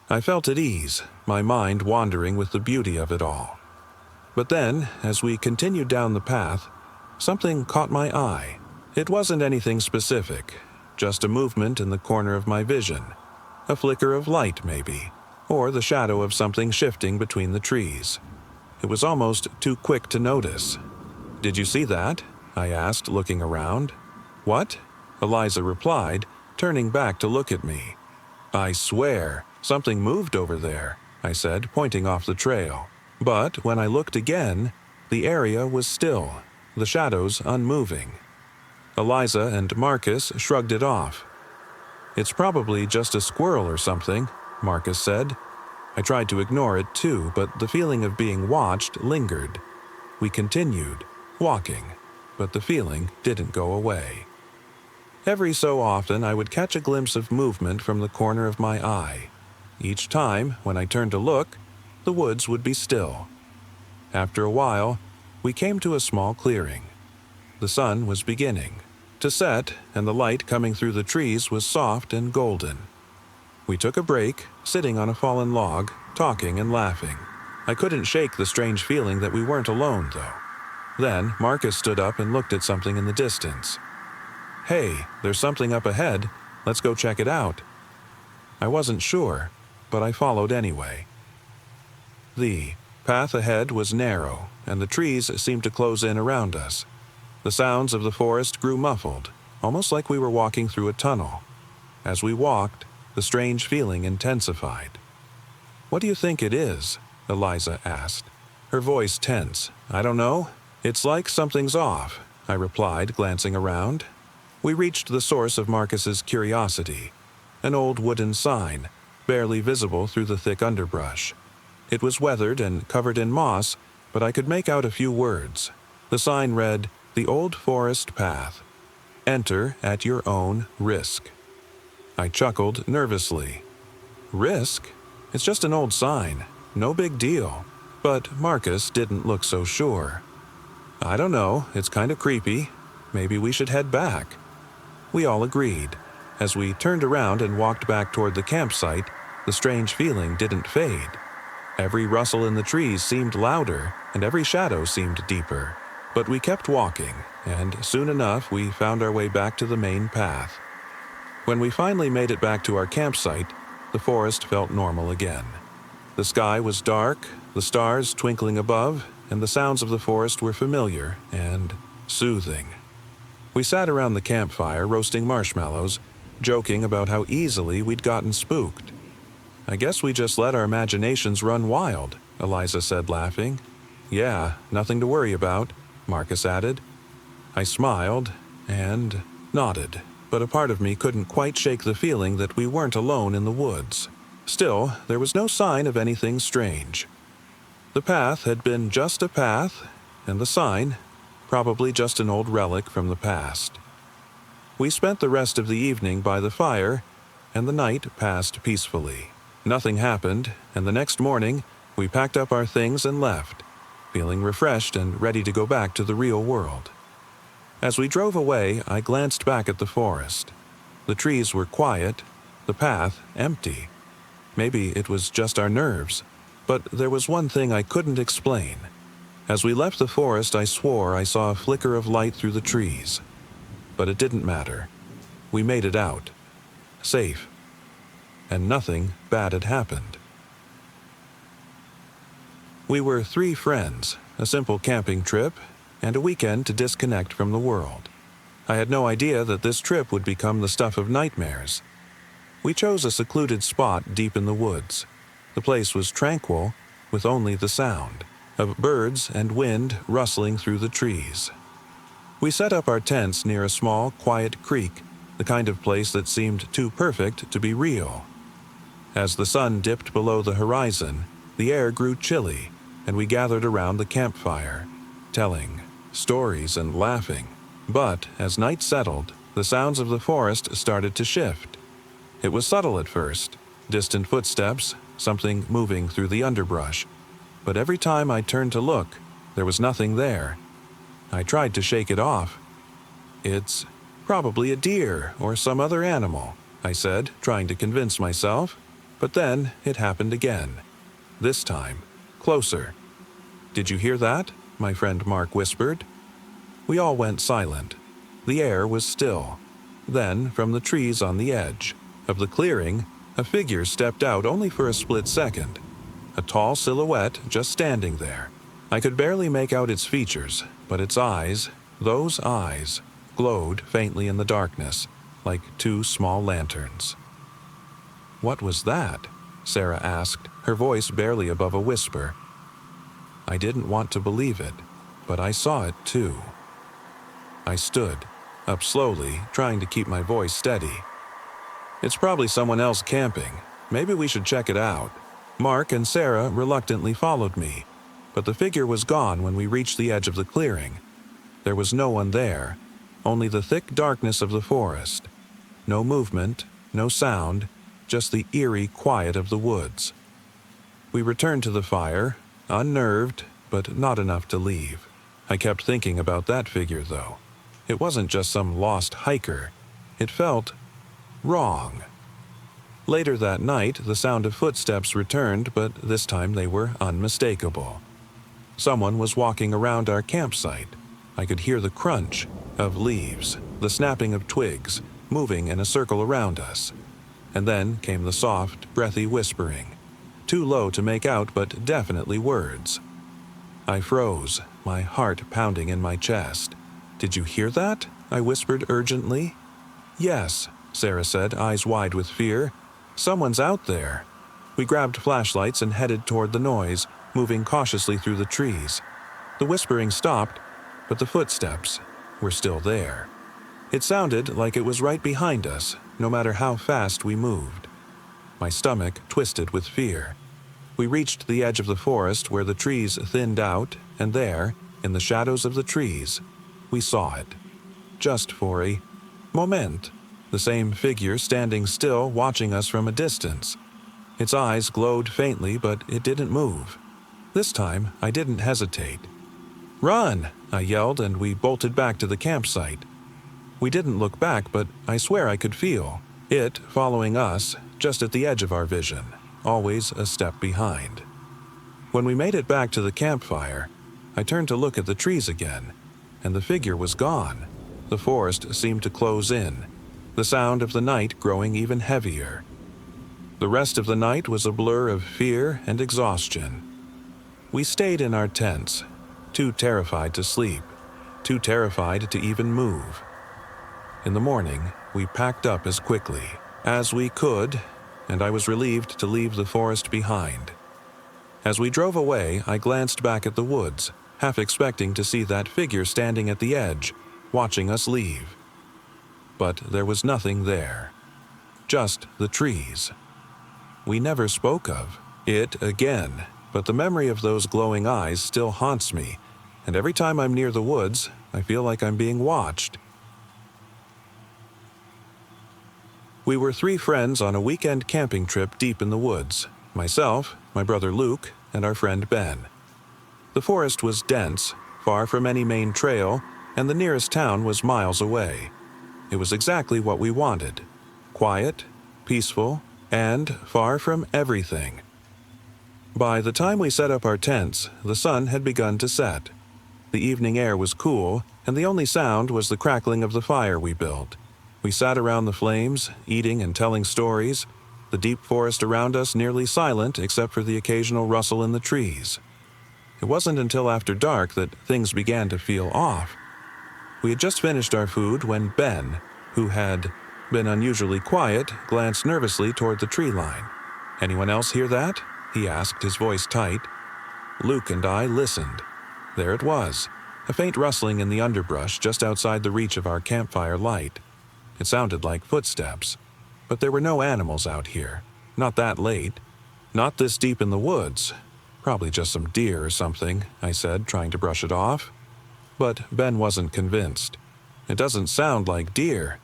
I felt at ease, my mind wandering with the beauty of it all. But then, as we continued down the path, something caught my eye. It wasn't anything specific, just a movement in the corner of my vision. A flicker of light, maybe, or the shadow of something shifting between the trees. It was almost too quick to notice. "Did you see that?" I asked, looking around. "What?" Eliza replied, turning back to look at me. "I swear, something moved over there," I said, pointing off the trail. But when I looked again, the area was still, the shadows unmoving. Eliza and Marcus shrugged it off. "It's probably just a squirrel or something," Marcus said. I tried to ignore it too, but the feeling of being watched lingered. We continued, walking, but the feeling didn't go away. Every so often I would catch a glimpse of movement from the corner of my eye. Each time, when I turned to look, the woods would be still. After a while, we came to a small clearing. The sun was beginning to set, and the light coming through the trees was soft and golden. We took a break, sitting on a fallen log, talking and laughing. I couldn't shake the strange feeling that we weren't alone, though. Then Marcus stood up and looked at something in the distance. "Hey, there's something up ahead. Let's go check it out." I wasn't sure, but I followed anyway. The path ahead was narrow, and the trees seemed to close in around us. The sounds of the forest grew muffled, almost like we were walking through a tunnel. As we walked, the strange feeling intensified. "What do you think it is?" Eliza asked, her voice tense. "I don't know. It's like something's off," I replied, glancing around. We reached the source of Marcus's curiosity, an old wooden sign, barely visible through the thick underbrush. It was weathered and covered in moss, but I could make out a few words. The sign read, "The Old Forest Path. Enter at your own risk." I chuckled nervously. "Risk? It's just an old sign. No big deal." But Marcus didn't look so sure. "I don't know. It's kind of creepy. Maybe we should head back." We all agreed. As we turned around and walked back toward the campsite, the strange feeling didn't fade. Every rustle in the trees seemed louder, and every shadow seemed deeper. But we kept walking, and soon enough we found our way back to the main path. When we finally made it back to our campsite, the forest felt normal again. The sky was dark, the stars twinkling above, and the sounds of the forest were familiar and soothing. We sat around the campfire roasting marshmallows, joking about how easily we'd gotten spooked. "I guess we just let our imaginations run wild," Eliza said, laughing. "Yeah, nothing to worry about," Marcus added. I smiled and nodded, but a part of me couldn't quite shake the feeling that we weren't alone in the woods. Still, there was no sign of anything strange. The path had been just a path, and the sign, probably just an old relic from the past. We spent the rest of the evening by the fire, and the night passed peacefully. Nothing happened, and the next morning, we packed up our things and left, feeling refreshed and ready to go back to the real world. As we drove away, I glanced back at the forest. The trees were quiet, the path empty. Maybe it was just our nerves, but there was one thing I couldn't explain. As we left the forest, I swore I saw a flicker of light through the trees. But it didn't matter. We made it out. Safe. And nothing bad had happened. We were 3 friends, a simple camping trip, and a weekend to disconnect from the world. I had no idea that this trip would become the stuff of nightmares. We chose a secluded spot deep in the woods. The place was tranquil, with only the sound of birds and wind rustling through the trees. We set up our tents near a small, quiet creek, the kind of place that seemed too perfect to be real. As the sun dipped below the horizon, the air grew chilly, and we gathered around the campfire, telling stories and laughing. But as night settled, the sounds of the forest started to shift. It was subtle at first, distant footsteps, something moving through the underbrush. But every time I turned to look, there was nothing there. I tried to shake it off. "It's Probably a deer or some other animal, I said, trying to convince myself. But then it happened again. This time, closer. Did you hear that? My friend Mark whispered. We all went silent. The air was still. Then, from the trees on the edge of the clearing, a figure stepped out only for a split second. A tall silhouette just standing there. I could barely make out its features, but its eyes, those eyes, glowed faintly in the darkness, like two small lanterns. "What was that?" Sarah asked, her voice barely above a whisper. I didn't want to believe it, but I saw it too. I stood, up slowly, trying to keep my voice steady. "It's probably someone else camping. Maybe we should check it out." Mark and Sarah reluctantly followed me, but the figure was gone when we reached the edge of the clearing. There was no one there, only the thick darkness of the forest. No movement, no sound, just the eerie quiet of the woods. We returned to the fire, unnerved, but not enough to leave. I kept thinking about that figure, though. It wasn't just some lost hiker. It felt wrong. Later that night, the sound of footsteps returned, but this time they were unmistakable. Someone was walking around our campsite. I could hear the crunch of leaves, the snapping of twigs, moving in a circle around us. And then came the soft, breathy whispering. Too low to make out, but definitely words. I froze, my heart pounding in my chest. "Did you hear that?" I whispered urgently. "Yes," Sarah said, eyes wide with fear. "Someone's out there." We grabbed flashlights and headed toward the noise, moving cautiously through the trees. The whispering stopped, but the footsteps were still there. It sounded like it was right behind us, no matter how fast we moved. My stomach twisted with fear. We reached the edge of the forest where the trees thinned out, and there, in the shadows of the trees, we saw it. Just for a moment, the same figure standing still, watching us from a distance. Its eyes glowed faintly, but it didn't move. This time, I didn't hesitate. "Run!" I yelled, and we bolted back to the campsite. We didn't look back, but I swear I could feel it following us, just at the edge of our vision, always a step behind. When we made it back to the campfire, I turned to look at the trees again, and the figure was gone. The forest seemed to close in, the sound of the night growing even heavier. The rest of the night was a blur of fear and exhaustion. We stayed in our tents, too terrified to sleep, too terrified to even move. In the morning, we packed up as quickly as we could, and I was relieved to leave the forest behind. As we drove away, I glanced back at the woods, half expecting to see that figure standing at the edge, watching us leave. But there was nothing there. Just the trees. We never spoke of it again, but the memory of those glowing eyes still haunts me, and every time I'm near the woods, I feel like I'm being watched. We were 3 friends on a weekend camping trip deep in the woods. Myself, my brother Luke, and our friend Ben. The forest was dense, far from any main trail, and the nearest town was miles away. It was exactly what we wanted. Quiet, peaceful, and far from everything. By the time we set up our tents, the sun had begun to set. The evening air was cool, and the only sound was the crackling of the fire we built. We sat around the flames, eating and telling stories, the deep forest around us nearly silent except for the occasional rustle in the trees. It wasn't until after dark that things began to feel off. We had just finished our food when Ben, who had been unusually quiet, glanced nervously toward the tree line. "Anyone else hear that?" he asked, his voice tight. Luke and I listened. There it was, a faint rustling in the underbrush just outside the reach of our campfire light. It sounded like footsteps, but there were no animals out here. Not that late. Not this deep in the woods. Probably just some deer or something, I said, trying to brush it off. But Ben wasn't convinced. It doesn't sound like deer.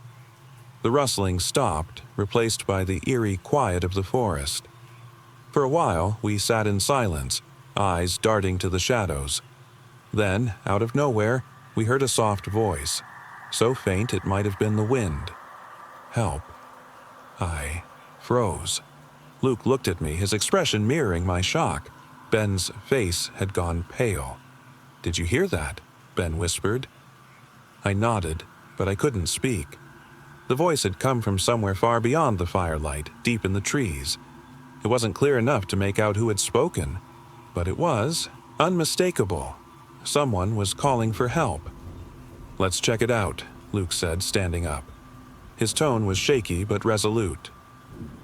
The rustling stopped, replaced by the eerie quiet of the forest. For a while, we sat in silence, eyes darting to the shadows. Then, out of nowhere, we heard a soft voice. so faint it might have been the wind. Help. I froze. Luke looked at me, his expression mirroring my shock. Ben's face had gone pale. "Did you hear that?" Ben whispered. I nodded, but I couldn't speak. The voice had come from somewhere far beyond the firelight, deep in the trees. It wasn't clear enough to make out who had spoken, but it was unmistakable. Someone was calling for help. "Let's check it out," Luke said, standing up. His tone was shaky but resolute.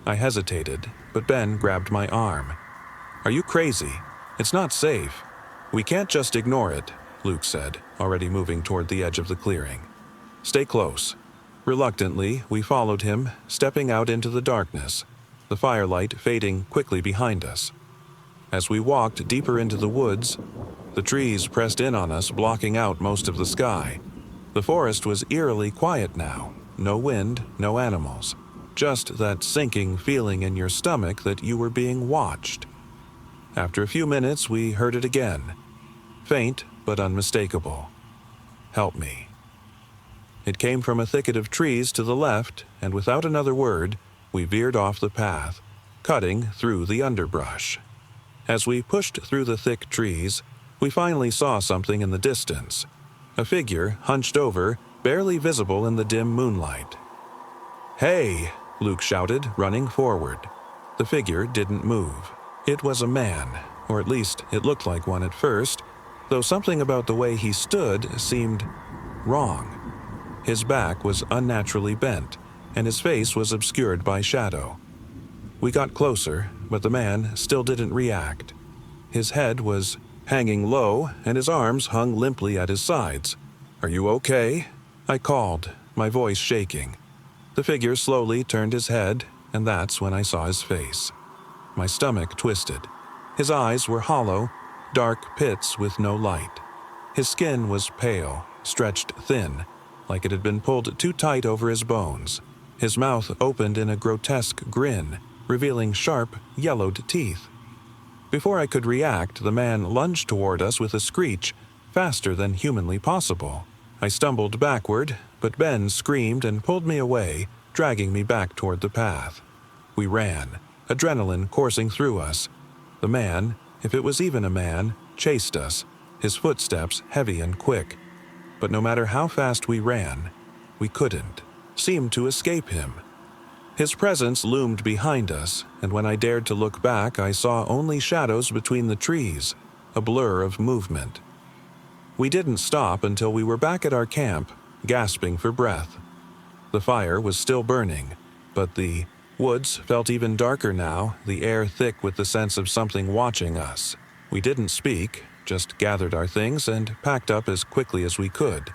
I hesitated, but Ben grabbed my arm. "Are you crazy? It's not safe. We can't just ignore it," Luke said, already moving toward the edge of the clearing. "Stay close." Reluctantly, we followed him, stepping out into the darkness, the firelight fading quickly behind us. As we walked deeper into the woods, the trees pressed in on us, blocking out most of the sky. The forest was eerily quiet now. No wind, no animals. Just that sinking feeling in your stomach that you were being watched. After a few minutes, we heard it again. Faint, but unmistakable. "Help me." It came from a thicket of trees to the left, and without another word, we veered off the path, cutting through the underbrush. As we pushed through the thick trees, we finally saw something in the distance. A figure, hunched over, barely visible in the dim moonlight. "Hey!" Luke shouted, running forward. The figure didn't move. It was a man, or at least it looked like one at first, though something about the way he stood seemed wrong. His back was unnaturally bent, and his face was obscured by shadow. We got closer, but the man still didn't react. His head was hanging low, and his arms hung limply at his sides. "Are you okay?" I called, my voice shaking. The figure slowly turned his head, and that's when I saw his face. My stomach twisted. His eyes were hollow, dark pits with no light. His skin was pale, stretched thin, like it had been pulled too tight over his bones. His mouth opened in a grotesque grin, revealing sharp, yellowed teeth. Before I could react, the man lunged toward us with a screech, faster than humanly possible. I stumbled backward, but Ben screamed and pulled me away, dragging me back toward the path. We ran, adrenaline coursing through us. The man, if it was even a man, chased us, his footsteps heavy and quick. But no matter how fast we ran, we couldn't seem to escape him. His presence loomed behind us, and when I dared to look back, I saw only shadows between the trees, a blur of movement. We didn't stop until we were back at our camp, gasping for breath. The fire was still burning, but the woods felt even darker now, the air thick with the sense of something watching us. We didn't speak, just gathered our things and packed up as quickly as we could.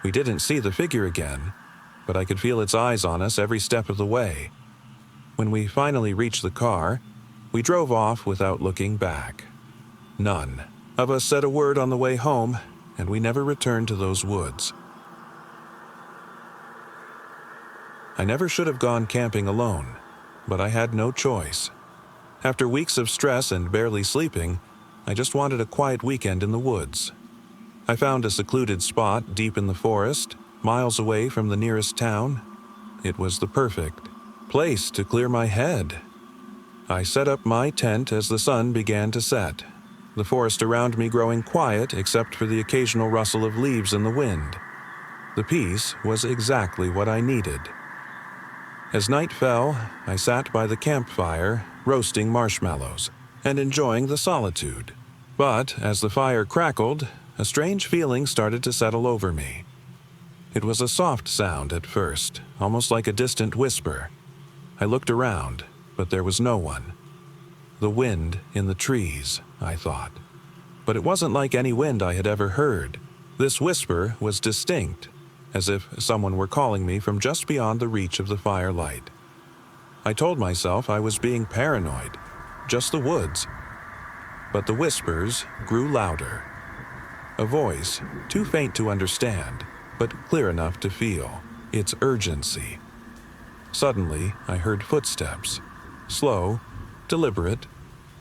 We didn't see the figure again, but I could feel its eyes on us every step of the way. When we finally reached the car, we drove off without looking back. None of us said a word on the way home, and we never returned to those woods. I never should have gone camping alone, but I had no choice. After weeks of stress and barely sleeping, I just wanted a quiet weekend in the woods. I found a secluded spot deep in the forest, miles away from the nearest town. It was the perfect place to clear my head. I set up my tent as the sun began to set, the forest around me growing quiet except for the occasional rustle of leaves in the wind. The peace was exactly what I needed. As night fell, I sat by the campfire, roasting marshmallows and enjoying the solitude. But as the fire crackled, a strange feeling started to settle over me. It was a soft sound at first, almost like a distant whisper. I looked around, but there was no one. The wind in the trees, I thought. But it wasn't like any wind I had ever heard. This whisper was distinct, as if someone were calling me from just beyond the reach of the firelight. I told myself I was being paranoid, just the woods. But the whispers grew louder. A voice, too faint to understand, but clear enough to feel its urgency. Suddenly, I heard footsteps, slow, deliberate,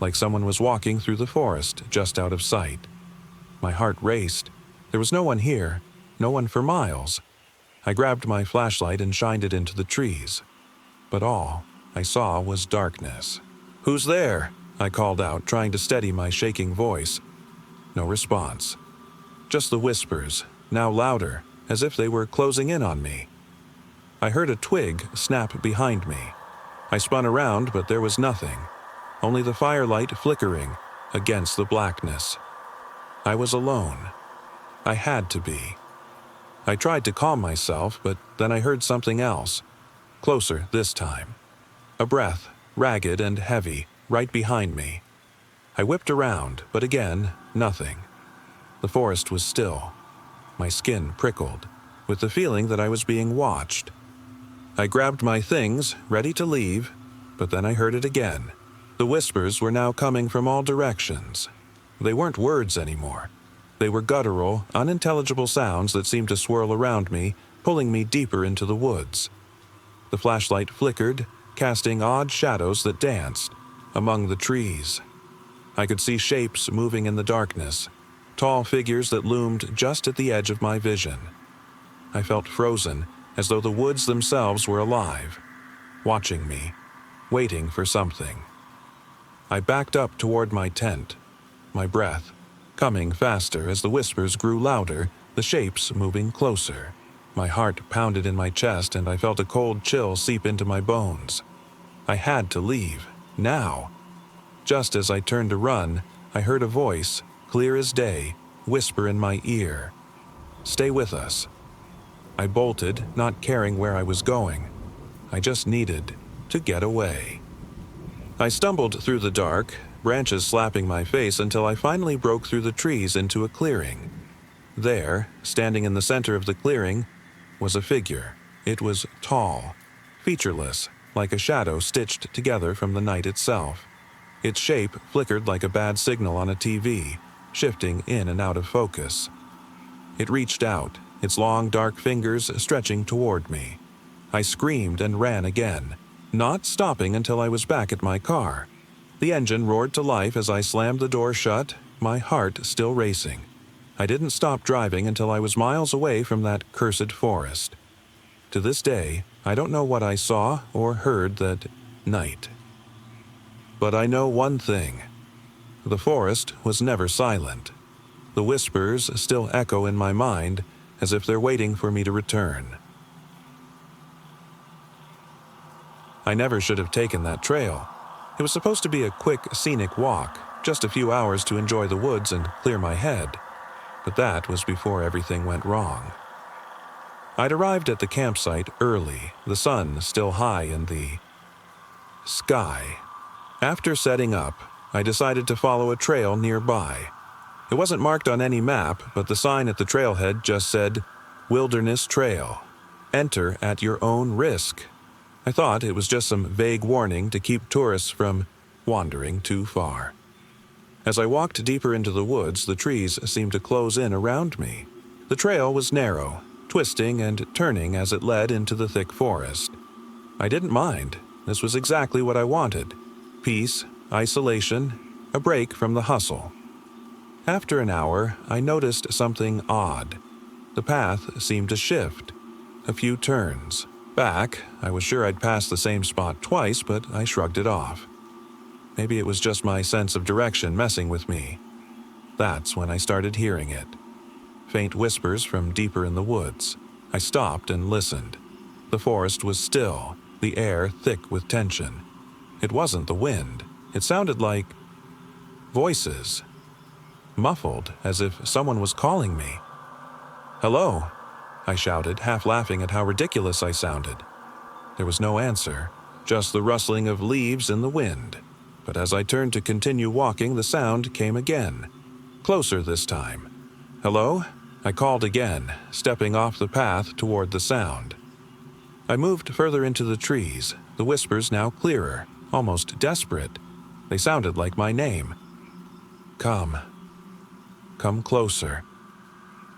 like someone was walking through the forest just out of sight. My heart raced. There was no one here, no one for miles. I grabbed my flashlight and shined it into the trees, but all I saw was darkness. "Who's there?" I called out, trying to steady my shaking voice. No response. Just the whispers, now louder, as if they were closing in on me. I heard a twig snap behind me. I spun around, but there was nothing, only the firelight flickering against the blackness. I was alone. I had to be. I tried to calm myself, but then I heard something else, closer this time. A breath, ragged and heavy, right behind me. I whipped around, but again, nothing. The forest was still. My skin prickled, with the feeling that I was being watched. I grabbed my things, ready to leave, but then I heard it again. The whispers were now coming from all directions. They weren't words anymore. They were guttural, unintelligible sounds that seemed to swirl around me, pulling me deeper into the woods. The flashlight flickered, casting odd shadows that danced among the trees. I could see shapes moving in the darkness, tall figures that loomed just at the edge of my vision. I felt frozen, as though the woods themselves were alive, watching me, waiting for something. I backed up toward my tent, my breath coming faster as the whispers grew louder, the shapes moving closer. My heart pounded in my chest and I felt a cold chill seep into my bones. I had to leave, now. Just as I turned to run, I heard a voice, clear as day, whisper in my ear, "Stay with us." I bolted, not caring where I was going. I just needed to get away. I stumbled through the dark, branches slapping my face until I finally broke through the trees into a clearing. There, standing in the center of the clearing, was a figure. It was tall, featureless, like a shadow stitched together from the night itself. Its shape flickered like a bad signal on a TV, shifting in and out of focus. It reached out, its long dark fingers stretching toward me. I screamed and ran again, not stopping until I was back at my car. The engine roared to life as I slammed the door shut, my heart still racing. I didn't stop driving until I was miles away from that cursed forest. To this day, I don't know what I saw or heard that night. But I know one thing. The forest was never silent. The whispers still echo in my mind as if they're waiting for me to return. I never should have taken that trail. It was supposed to be a quick, scenic walk, just a few hours to enjoy the woods and clear my head. But that was before everything went wrong. I'd arrived at the campsite early, the sun still high in the sky. After setting up, I decided to follow a trail nearby. It wasn't marked on any map, but the sign at the trailhead just said, "Wilderness Trail. Enter at your own risk." I thought it was just some vague warning to keep tourists from wandering too far. As I walked deeper into the woods, the trees seemed to close in around me. The trail was narrow, twisting and turning as it led into the thick forest. I didn't mind. This was exactly what I wanted. Peace, isolation, a break from the hustle. After an hour, I noticed something odd. The path seemed to shift. A few turns. Back, I was sure I'd passed the same spot twice, but I shrugged it off. Maybe it was just my sense of direction messing with me. That's when I started hearing it. Faint whispers from deeper in the woods. I stopped and listened. The forest was still, the air thick with tension. It wasn't the wind. It sounded like voices. Muffled, as if someone was calling me. "Hello," I shouted, half laughing at how ridiculous I sounded. There was no answer, just the rustling of leaves in the wind. But as I turned to continue walking, the sound came again. Closer this time. "Hello?" I called again, stepping off the path toward the sound. I moved further into the trees, the whispers now clearer, almost desperate. They sounded like my name. "Come. Come closer."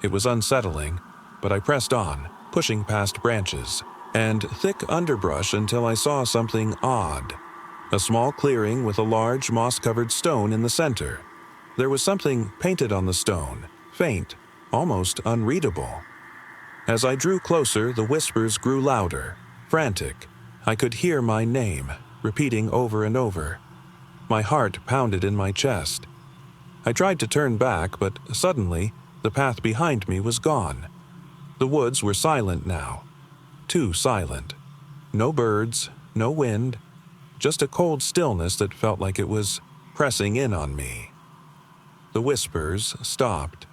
It was unsettling, but I pressed on, pushing past branches and thick underbrush until I saw something odd. A small clearing with a large moss-covered stone in the center. There was something painted on the stone, faint, almost unreadable. As I drew closer, the whispers grew louder, frantic. I could hear my name, repeating over and over. My heart pounded in my chest. I tried to turn back, but suddenly, the path behind me was gone. The woods were silent now. Too silent. No birds, no wind, just a cold stillness that felt like it was pressing in on me. The whispers stopped.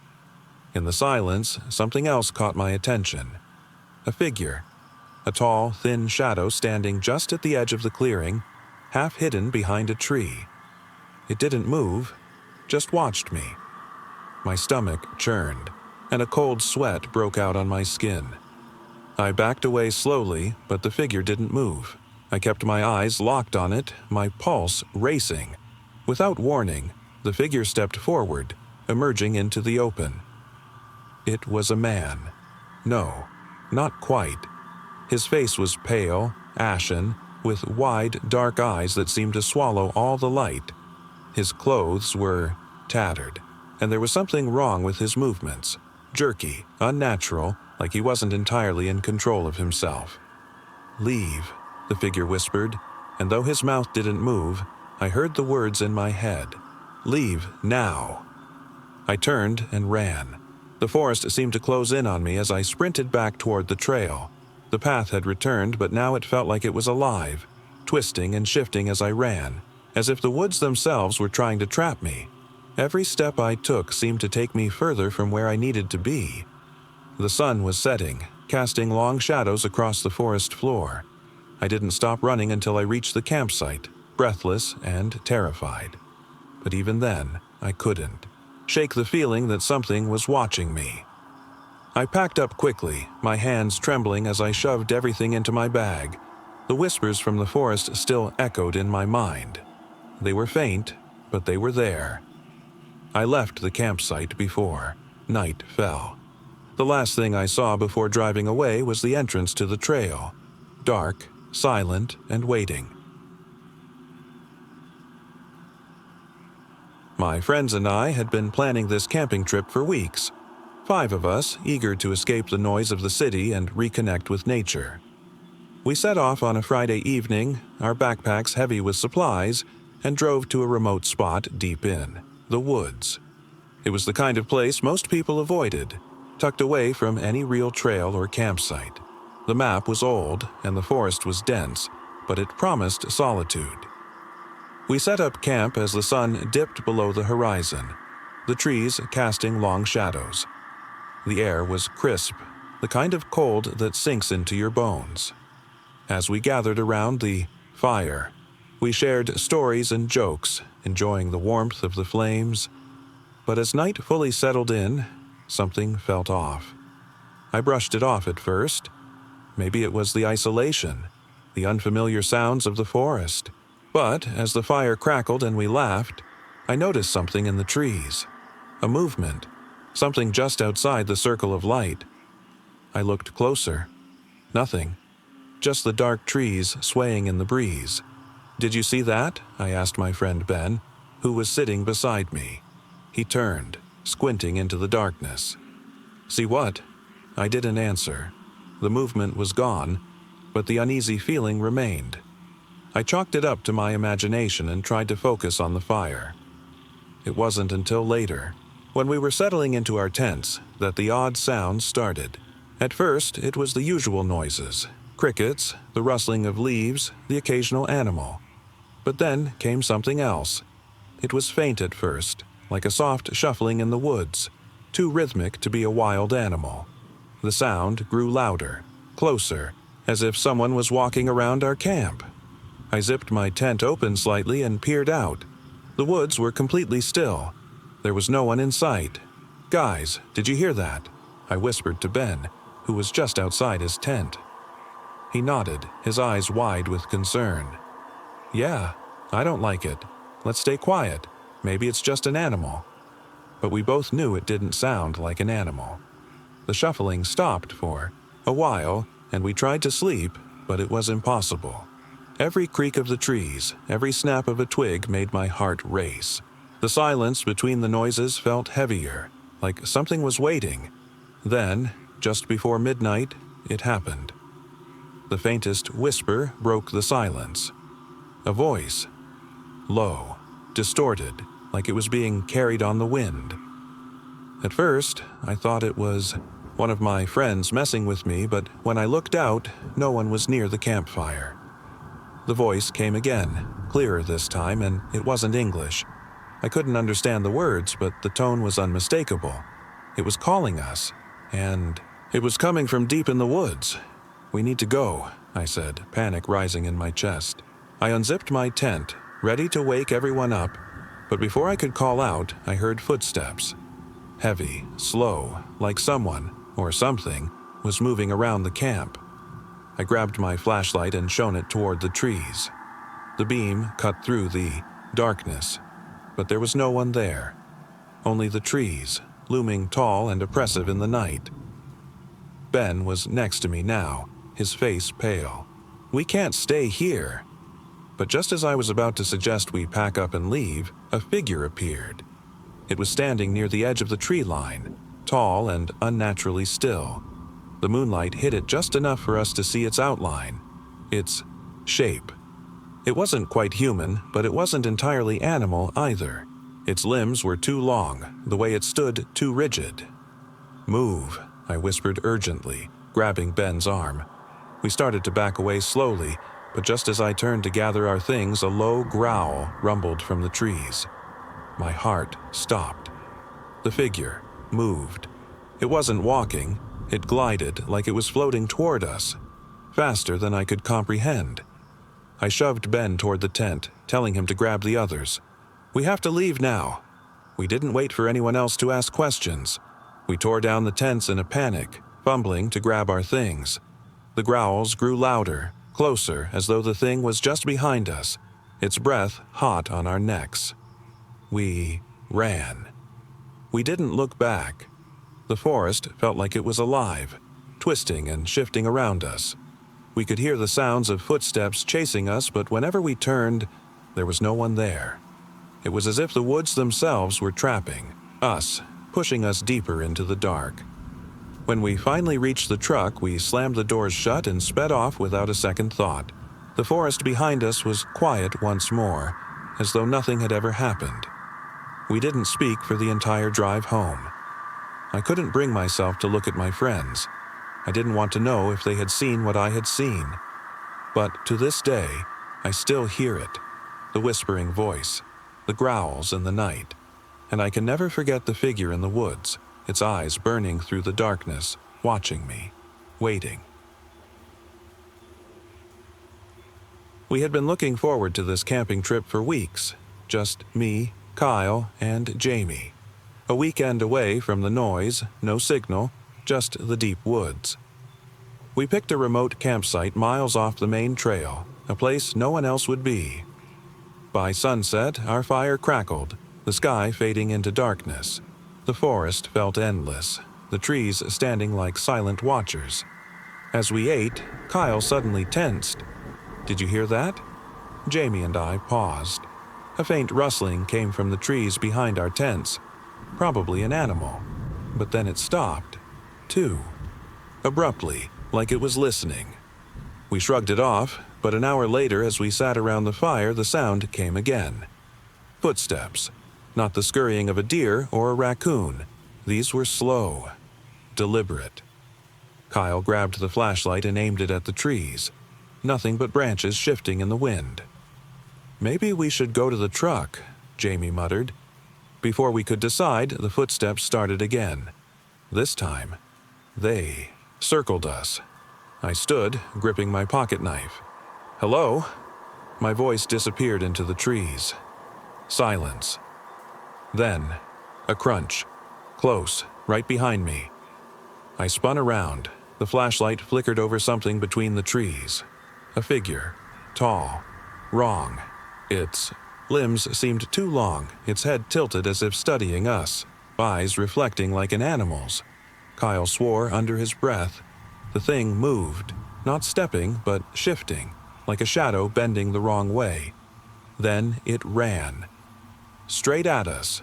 In the silence, something else caught my attention. A figure. A tall, thin shadow standing just at the edge of the clearing, half hidden behind a tree. It didn't move, just watched me. My stomach churned, and a cold sweat broke out on my skin. I backed away slowly, but the figure didn't move. I kept my eyes locked on it, my pulse racing. Without warning, the figure stepped forward, emerging into the open. It was a man. No, not quite. His face was pale, ashen, with wide, dark eyes that seemed to swallow all the light. His clothes were tattered, and there was something wrong with his movements. Jerky, unnatural, like he wasn't entirely in control of himself. "Leave," the figure whispered, and though his mouth didn't move, I heard the words in my head. "Leave now." I turned and ran. The forest seemed to close in on me as I sprinted back toward the trail. The path had returned, but now it felt like it was alive, twisting and shifting as I ran, as if the woods themselves were trying to trap me. Every step I took seemed to take me further from where I needed to be. The sun was setting, casting long shadows across the forest floor. I didn't stop running until I reached the campsite, breathless and terrified. But even then, I couldn't shake the feeling that something was watching me. I packed up quickly, my hands trembling as I shoved everything into my bag. The whispers from the forest still echoed in my mind. They were faint, but they were there. I left the campsite before night fell. The last thing I saw before driving away was the entrance to the trail. Dark, silent, and waiting. My friends and I had been planning this camping trip for weeks. 5 of us, eager to escape the noise of the city and reconnect with nature. We set off on a Friday evening, our backpacks heavy with supplies, and drove to a remote spot deep in the woods. It was the kind of place most people avoided, tucked away from any real trail or campsite. The map was old and the forest was dense, but it promised solitude. We set up camp as the sun dipped below the horizon, the trees casting long shadows. The air was crisp, the kind of cold that sinks into your bones. As we gathered around the fire, we shared stories and jokes, enjoying the warmth of the flames. But as night fully settled in, something felt off. I brushed it off at first. Maybe it was the isolation, the unfamiliar sounds of the forest. But as the fire crackled and we laughed, I noticed something in the trees. A movement, something just outside the circle of light. I looked closer. Nothing. Just the dark trees swaying in the breeze. "Did you see that?" I asked my friend Ben, who was sitting beside me. He turned, squinting into the darkness. "See what?" I didn't answer. The movement was gone, but the uneasy feeling remained. I chalked it up to my imagination and tried to focus on the fire. It wasn't until later, when we were settling into our tents, that the odd sounds started. At first, it was the usual noises: crickets, the rustling of leaves, the occasional animal. But then came something else. It was faint at first, like a soft shuffling in the woods, too rhythmic to be a wild animal. The sound grew louder, closer, as if someone was walking around our camp. I zipped my tent open slightly and peered out. The woods were completely still. There was no one in sight. "Guys, did you hear that?" I whispered to Ben, who was just outside his tent. He nodded, his eyes wide with concern. "Yeah, I don't like it. Let's stay quiet. Maybe it's just an animal." But we both knew it didn't sound like an animal. The shuffling stopped for a while, and we tried to sleep, but it was impossible. Every creak of the trees, every snap of a twig made my heart race. The silence between the noises felt heavier, like something was waiting. Then, just before midnight, it happened. The faintest whisper broke the silence. A voice, low, distorted, like it was being carried on the wind. At first, I thought it was one of my friends messing with me, but when I looked out, no one was near the campfire. The voice came again, clearer this time, and it wasn't English. I couldn't understand the words, but the tone was unmistakable. It was calling us, and it was coming from deep in the woods. "We need to go," I said, panic rising in my chest. I unzipped my tent, ready to wake everyone up, but before I could call out, I heard footsteps. Heavy, slow, like someone, or something, was moving around the camp. I grabbed my flashlight and shone it toward the trees. The beam cut through the darkness, but there was no one there. Only the trees, looming tall and oppressive in the night. Ben was next to me now, his face pale. "We can't stay here." But just as I was about to suggest we pack up and leave, a figure appeared. It was standing near the edge of the tree line, tall and unnaturally still. The moonlight hit it just enough for us to see its outline, its shape. It wasn't quite human, but it wasn't entirely animal either. Its limbs were too long, the way it stood too rigid. "Move," I whispered urgently, grabbing Ben's arm. We started to back away slowly, but just as I turned to gather our things, a low growl rumbled from the trees. My heart stopped. The figure moved. It wasn't walking. It glided like it was floating toward us, faster than I could comprehend. I shoved Ben toward the tent, telling him to grab the others. "We have to leave now." We didn't wait for anyone else to ask questions. We tore down the tents in a panic, fumbling to grab our things. The growls grew louder, closer, as though the thing was just behind us, its breath hot on our necks. We ran. We didn't look back. The forest felt like it was alive, twisting and shifting around us. We could hear the sounds of footsteps chasing us, but whenever we turned, there was no one there. It was as if the woods themselves were trapping us, pushing us deeper into the dark. When we finally reached the truck, we slammed the doors shut and sped off without a second thought. The forest behind us was quiet once more, as though nothing had ever happened. We didn't speak for the entire drive home. I couldn't bring myself to look at my friends. I didn't want to know if they had seen what I had seen. But to this day, I still hear it, the whispering voice, the growls in the night, and I can never forget the figure in the woods, its eyes burning through the darkness, watching me, waiting. We had been looking forward to this camping trip for weeks, just me, Kyle, and Jamie. A weekend away from the noise, no signal, just the deep woods. We picked a remote campsite miles off the main trail, a place no one else would be. By sunset, our fire crackled, the sky fading into darkness. The forest felt endless, the trees standing like silent watchers. As we ate, Kyle suddenly tensed. "Did you hear that?" Jamie and I paused. A faint rustling came from the trees behind our tents, probably an animal. But then it stopped, too. Abruptly, like it was listening. We shrugged it off, but an hour later as we sat around the fire, the sound came again. Footsteps. Not the scurrying of a deer or a raccoon. These were slow, deliberate. Kyle grabbed the flashlight and aimed it at the trees. Nothing but branches shifting in the wind. "Maybe we should go to the truck," Jamie muttered. Before we could decide, the footsteps started again. This time, they circled us. I stood, gripping my pocket knife. "Hello?" My voice disappeared into the trees. Silence. Then, a crunch. Close, right behind me. I spun around. The flashlight flickered over something between the trees. A figure. Tall. Wrong. Its limbs seemed too long, its head tilted as if studying us, eyes reflecting like an animal's. Kyle swore under his breath. The thing moved, not stepping, but shifting, like a shadow bending the wrong way. Then it ran. Straight at us.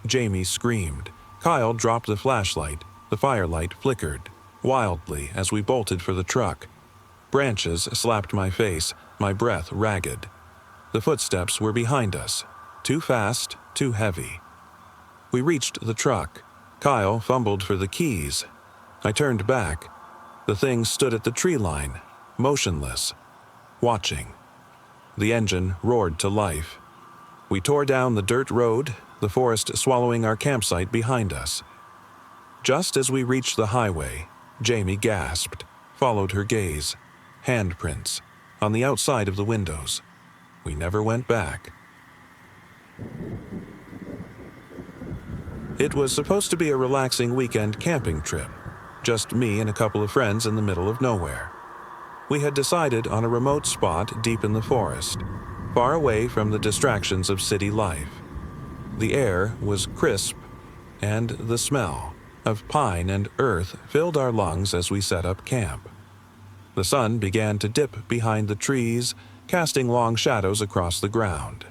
Jamie screamed. Kyle dropped the flashlight. The firelight flickered wildly as we bolted for the truck. Branches slapped my face, my breath ragged. The footsteps were behind us, too fast, too heavy. We reached the truck. Kyle fumbled for the keys. I turned back. The thing stood at the tree line, motionless, watching. The engine roared to life. We tore down the dirt road, the forest swallowing our campsite behind us. Just as we reached the highway, Jamie gasped, followed her gaze. Handprints on the outside of the windows. We never went back. It was supposed to be a relaxing weekend camping trip, just me and a couple of friends in the middle of nowhere. We had decided on a remote spot deep in the forest, far away from the distractions of city life. The air was crisp, and the smell of pine and earth filled our lungs as we set up camp. The sun began to dip behind the trees, casting long shadows across the ground.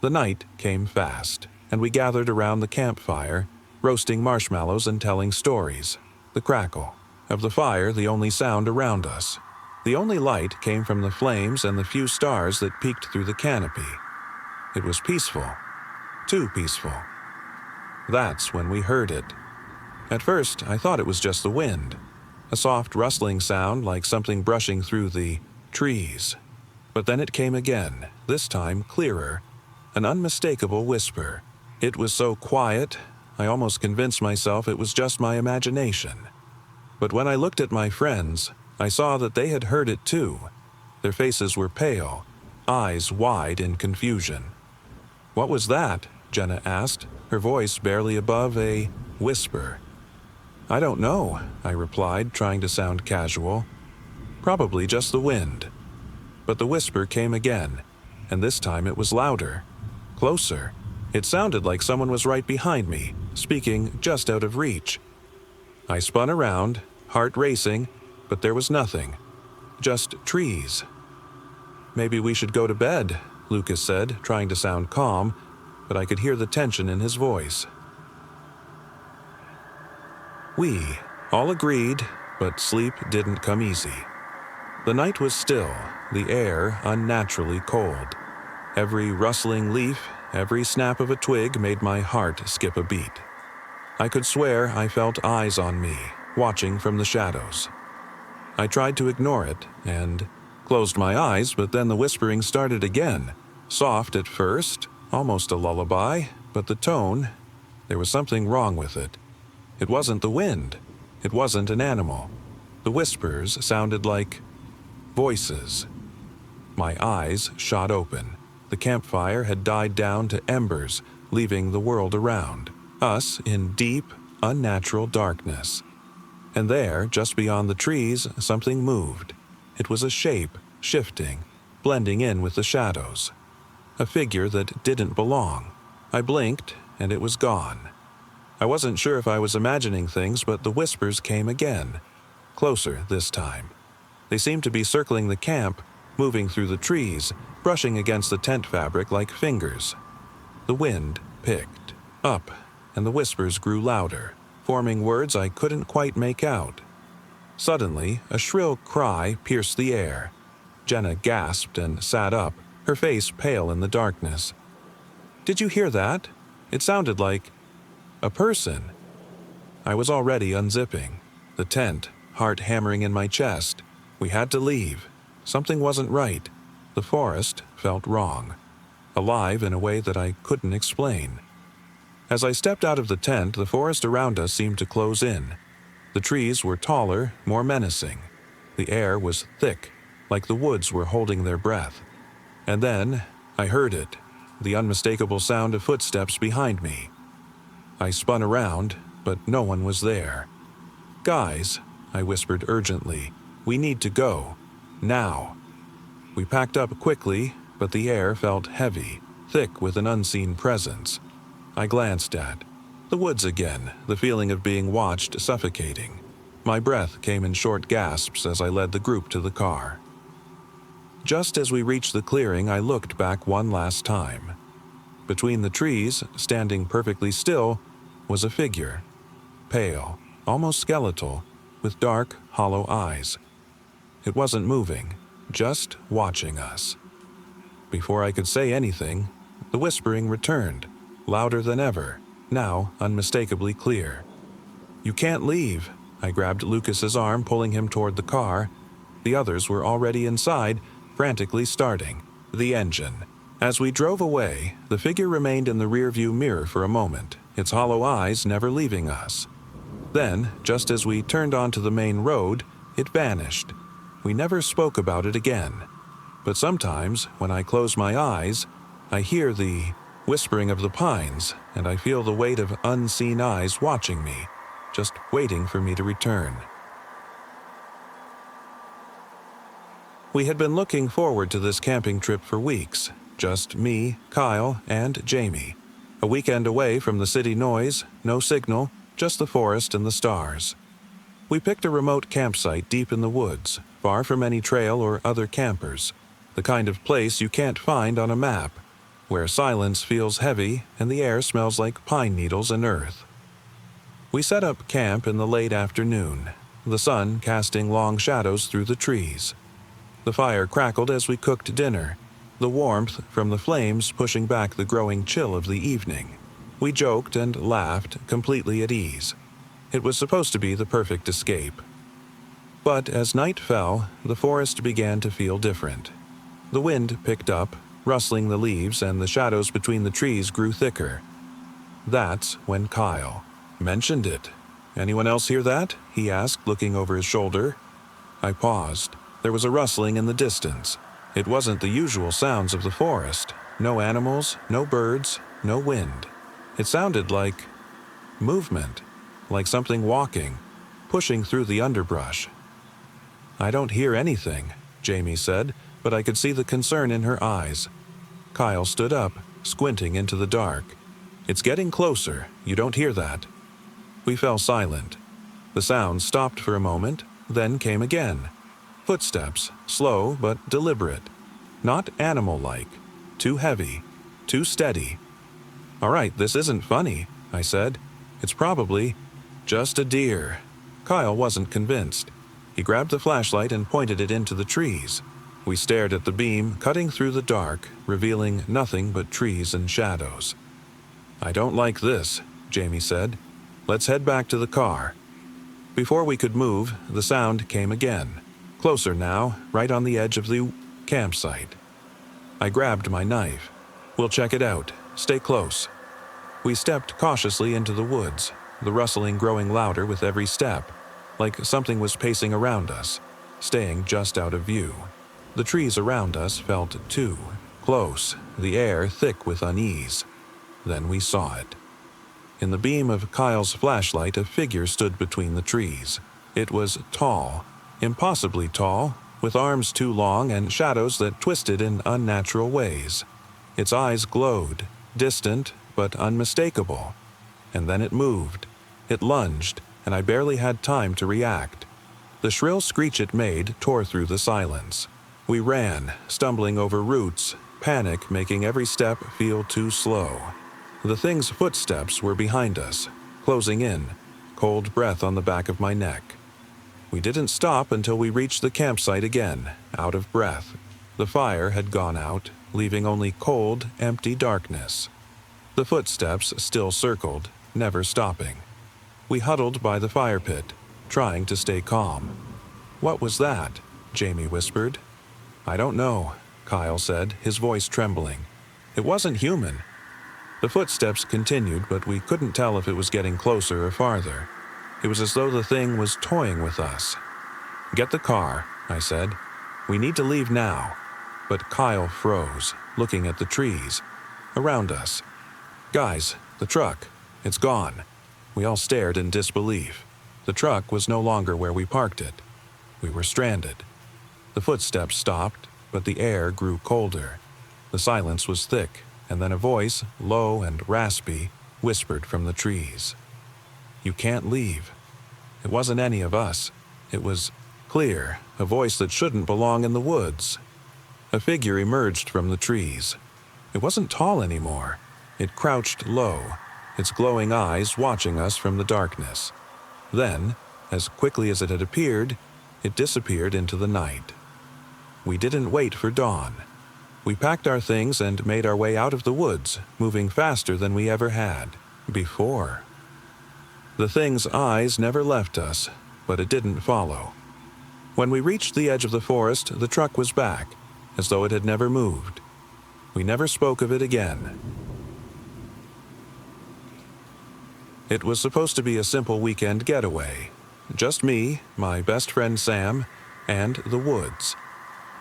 The night came fast, and we gathered around the campfire, roasting marshmallows and telling stories. The crackle of the fire, the only sound around us. The only light came from the flames and the few stars that peeked through the canopy. It was peaceful, too peaceful. That's when we heard it. At first, I thought it was just the wind, a soft rustling sound like something brushing through the trees. But then it came again, this time clearer, an unmistakable whisper. It was so quiet, I almost convinced myself it was just my imagination. But when I looked at my friends, I saw that they had heard it too. Their faces were pale, eyes wide in confusion. "What was that?" Jenna asked, her voice barely above a whisper. "I don't know," I replied, trying to sound casual. "Probably just the wind." But the whisper came again, and this time it was louder, closer. It sounded like someone was right behind me, speaking just out of reach. I spun around, heart racing, but there was nothing. Just trees. "Maybe we should go to bed," Lucas said, trying to sound calm, but I could hear the tension in his voice. We all agreed, but sleep didn't come easy. The night was still, the air unnaturally cold. Every rustling leaf, every snap of a twig made my heart skip a beat. I could swear I felt eyes on me, watching from the shadows. I tried to ignore it and closed my eyes, but then the whispering started again. Soft at first, almost a lullaby, but the tone, there was something wrong with it. It wasn't the wind. It wasn't an animal. The whispers sounded like voices. My eyes shot open. The campfire had died down to embers, leaving the world around, us in deep, unnatural darkness. And there, just beyond the trees, something moved. It was a shape, shifting, blending in with the shadows. A figure that didn't belong. I blinked, and it was gone. I wasn't sure if I was imagining things, but the whispers came again. Closer this time. They seemed to be circling the camp, moving through the trees, brushing against the tent fabric like fingers. The wind picked up, and the whispers grew louder, forming words I couldn't quite make out. Suddenly, a shrill cry pierced the air. Jenna gasped and sat up, her face pale in the darkness. "Did you hear that? It sounded like a person." I was already unzipping the tent, heart hammering in my chest. We had to leave. Something wasn't right. The forest felt wrong, alive in a way that I couldn't explain. As I stepped out of the tent, the forest around us seemed to close in. The trees were taller, more menacing. The air was thick, like the woods were holding their breath. And then I heard it, the unmistakable sound of footsteps behind me. I spun around, but no one was there. "Guys," I whispered urgently, "we need to go. Now." We packed up quickly, but the air felt heavy, thick with an unseen presence. I glanced at the woods again, the feeling of being watched suffocating. My breath came in short gasps as I led the group to the car. Just as we reached the clearing, I looked back one last time. Between the trees, standing perfectly still, was a figure. Pale, almost skeletal, with dark, hollow eyes. It wasn't moving, just watching us. Before I could say anything, the whispering returned, louder than ever, now unmistakably clear. "You can't leave." I grabbed Lucas's arm, pulling him toward the car. The others were already inside, frantically starting the engine. As we drove away, the figure remained in the rearview mirror for a moment, its hollow eyes never leaving us. Then, just as we turned onto the main road, it vanished. We never spoke about it again. But sometimes, when I close my eyes, I hear the whispering of the pines, and I feel the weight of unseen eyes watching me, just waiting for me to return. We had been looking forward to this camping trip for weeks, just me, Kyle, and Jamie. A weekend away from the city noise, no signal, just the forest and the stars. We picked a remote campsite deep in the woods, far from any trail or other campers, the kind of place you can't find on a map, where silence feels heavy and the air smells like pine needles and earth. We set up camp in the late afternoon, the sun casting long shadows through the trees. The fire crackled as we cooked dinner, the warmth from the flames pushing back the growing chill of the evening. We joked and laughed, completely at ease. It was supposed to be the perfect escape. But as night fell, the forest began to feel different. The wind picked up, rustling the leaves, and the shadows between the trees grew thicker. That's when Kyle mentioned it. "Anyone else hear that?" he asked, looking over his shoulder. I paused. There was a rustling in the distance. It wasn't the usual sounds of the forest. No animals, no birds, no wind. It sounded like movement, like something walking, pushing through the underbrush. "I don't hear anything," Jamie said, but I could see the concern in her eyes. Kyle stood up, squinting into the dark. "It's getting closer. You don't hear that?" We fell silent. The sound stopped for a moment, then came again. Footsteps, slow but deliberate. Not animal-like. Too heavy. Too steady. "All right, this isn't funny," I said. "It's probably just a deer." Kyle wasn't convinced. He grabbed the flashlight and pointed it into the trees. We stared at the beam, cutting through the dark, revealing nothing but trees and shadows. "I don't like this," Jamie said. "Let's head back to the car." Before we could move, the sound came again. Closer now, right on the edge of the campsite. I grabbed my knife. "We'll check it out. Stay close." We stepped cautiously into the woods, the rustling growing louder with every step, like something was pacing around us, staying just out of view. The trees around us felt too close, the air thick with unease. Then we saw it. In the beam of Kyle's flashlight, a figure stood between the trees. It was tall, impossibly tall, with arms too long and shadows that twisted in unnatural ways. Its eyes glowed, distant but unmistakable. And then it moved. It lunged, and I barely had time to react. The shrill screech it made tore through the silence. We ran, stumbling over roots, panic making every step feel too slow. The thing's footsteps were behind us, closing in, cold breath on the back of my neck. We didn't stop until we reached the campsite again, out of breath. The fire had gone out, leaving only cold, empty darkness. The footsteps still circled, never stopping. We huddled by the fire pit, trying to stay calm. "What was that?" Jamie whispered. "I don't know," Kyle said, his voice trembling. "It wasn't human." The footsteps continued, but we couldn't tell if it was getting closer or farther. It was as though the thing was toying with us. "Get the car," I said. "We need to leave now." But Kyle froze, looking at the trees around us. "Guys, the truck. It's gone." We all stared in disbelief. The truck was no longer where we parked it. We were stranded. The footsteps stopped, but the air grew colder. The silence was thick, and then a voice, low and raspy, whispered from the trees. "You can't leave." It wasn't any of us. It was clear, a voice that shouldn't belong in the woods. A figure emerged from the trees. It wasn't tall anymore. It crouched low, its glowing eyes watching us from the darkness. Then, as quickly as it had appeared, it disappeared into the night. We didn't wait for dawn. We packed our things and made our way out of the woods, moving faster than we ever had before. The thing's eyes never left us, but it didn't follow. When we reached the edge of the forest, the truck was back, as though it had never moved. We never spoke of it again. It was supposed to be a simple weekend getaway. Just me, my best friend Sam, and the woods.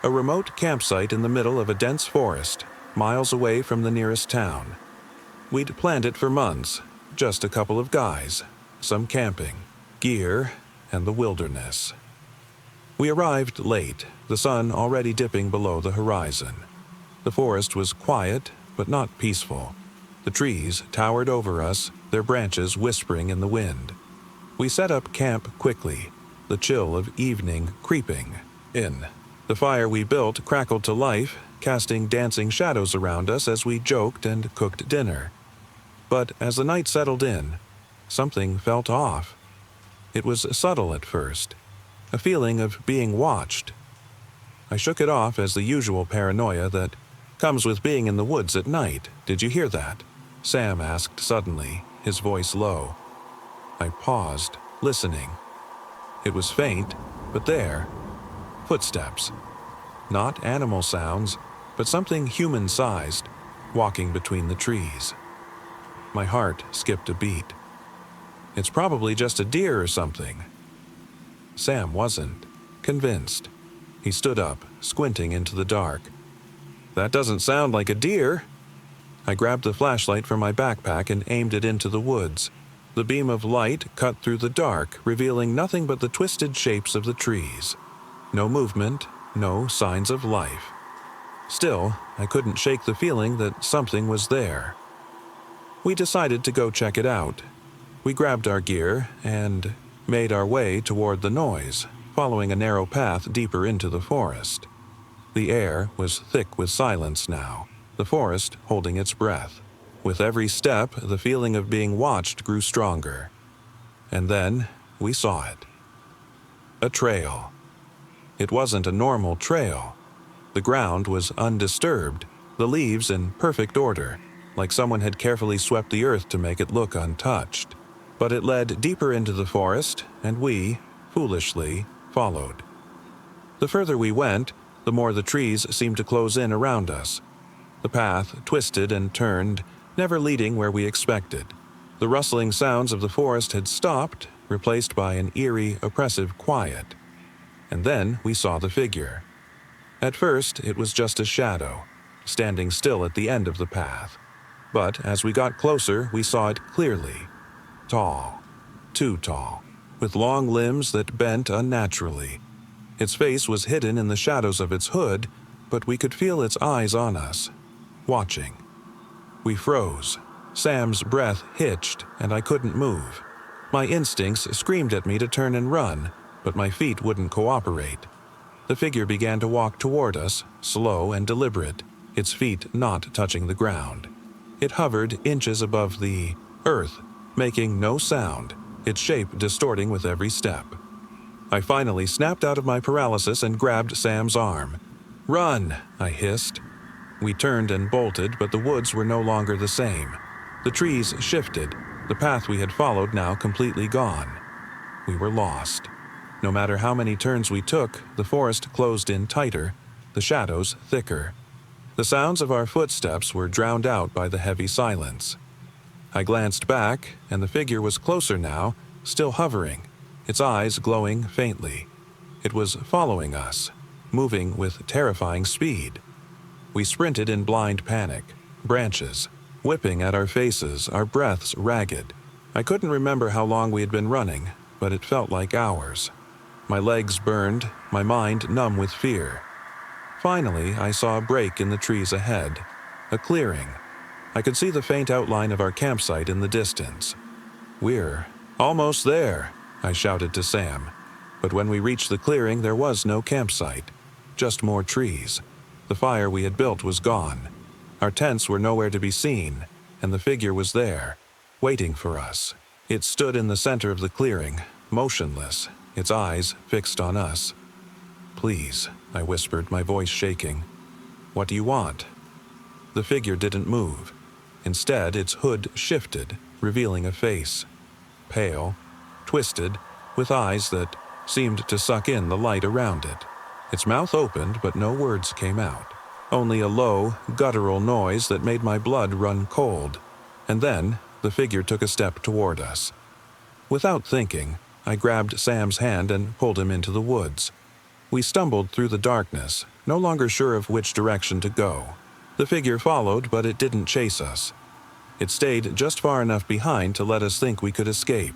A remote campsite in the middle of a dense forest, miles away from the nearest town. We'd planned it for months, just a couple of guys, some camping, gear, and the wilderness. We arrived late, the sun already dipping below the horizon. The forest was quiet, but not peaceful. The trees towered over us, their branches whispering in the wind. We set up camp quickly, the chill of evening creeping in. The fire we built crackled to life, casting dancing shadows around us as we joked and cooked dinner. But as the night settled in, something felt off. It was subtle at first, a feeling of being watched. I shook it off as the usual paranoia that comes with being in the woods at night. "Did you hear that?" Sam asked suddenly, his voice low. I paused, listening. It was faint, but there. Footsteps. Not animal sounds, but something human-sized, walking between the trees. My heart skipped a beat. It's probably just a deer or something. Sam wasn't convinced. He stood up, squinting into the dark. "That doesn't sound like a deer." I grabbed the flashlight from my backpack and aimed it into the woods. The beam of light cut through the dark, revealing nothing but the twisted shapes of the trees. No movement, no signs of life. Still, I couldn't shake the feeling that something was there. We decided to go check it out. We grabbed our gear and made our way toward the noise, following a narrow path deeper into the forest. The air was thick with silence now, the forest holding its breath. With every step, the feeling of being watched grew stronger. And then we saw it. A trail. It wasn't a normal trail. The ground was undisturbed, the leaves in perfect order, like someone had carefully swept the earth to make it look untouched. But it led deeper into the forest, and we, foolishly, followed. The further we went, the more the trees seemed to close in around us. The path twisted and turned, never leading where we expected. The rustling sounds of the forest had stopped, replaced by an eerie, oppressive quiet. And then we saw the figure. At first, it was just a shadow, standing still at the end of the path. But as we got closer, we saw it clearly. Tall, too tall, with long limbs that bent unnaturally. Its face was hidden in the shadows of its hood, but we could feel its eyes on us, watching. We froze. Sam's breath hitched, and I couldn't move. My instincts screamed at me to turn and run, but my feet wouldn't cooperate. The figure began to walk toward us, slow and deliberate, its feet not touching the ground. It hovered inches above the earth, making no sound, its shape distorting with every step. I finally snapped out of my paralysis and grabbed Sam's arm. "Run!" I hissed. We turned and bolted, but the woods were no longer the same. The trees shifted, the path we had followed now completely gone. We were lost. No matter how many turns we took, the forest closed in tighter, the shadows thicker. The sounds of our footsteps were drowned out by the heavy silence. I glanced back, and the figure was closer now, still hovering, its eyes glowing faintly. It was following us, moving with terrifying speed. We sprinted in blind panic, branches whipping at our faces, our breaths ragged. I couldn't remember how long we had been running, but it felt like hours. My legs burned, my mind numb with fear. Finally, I saw a break in the trees ahead, a clearing. I could see the faint outline of our campsite in the distance. "We're almost there," I shouted to Sam. But when we reached the clearing, there was no campsite, just more trees. The fire we had built was gone. Our tents were nowhere to be seen, and the figure was there, waiting for us. It stood in the center of the clearing, motionless, its eyes fixed on us. "Please," I whispered, my voice shaking. "What do you want?" The figure didn't move. Instead, its hood shifted, revealing a face. Pale, twisted, with eyes that seemed to suck in the light around it. Its mouth opened, but no words came out. Only a low, guttural noise that made my blood run cold. And then, the figure took a step toward us. Without thinking, I grabbed Sam's hand and pulled him into the woods. We stumbled through the darkness, no longer sure of which direction to go. The figure followed, but it didn't chase us. It stayed just far enough behind to let us think we could escape.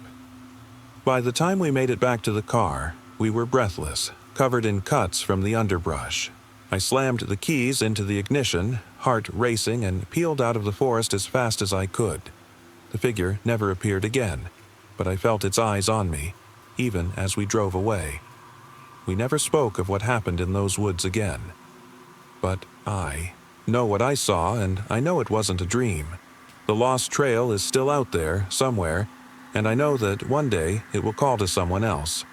By the time we made it back to the car, we were breathless, covered in cuts from the underbrush. I slammed the keys into the ignition, heart racing, and peeled out of the forest as fast as I could. The figure never appeared again, but I felt its eyes on me, even as we drove away. We never spoke of what happened in those woods again. But I know what I saw, and I know it wasn't a dream. The lost trail is still out there, somewhere, and I know that one day it will call to someone else.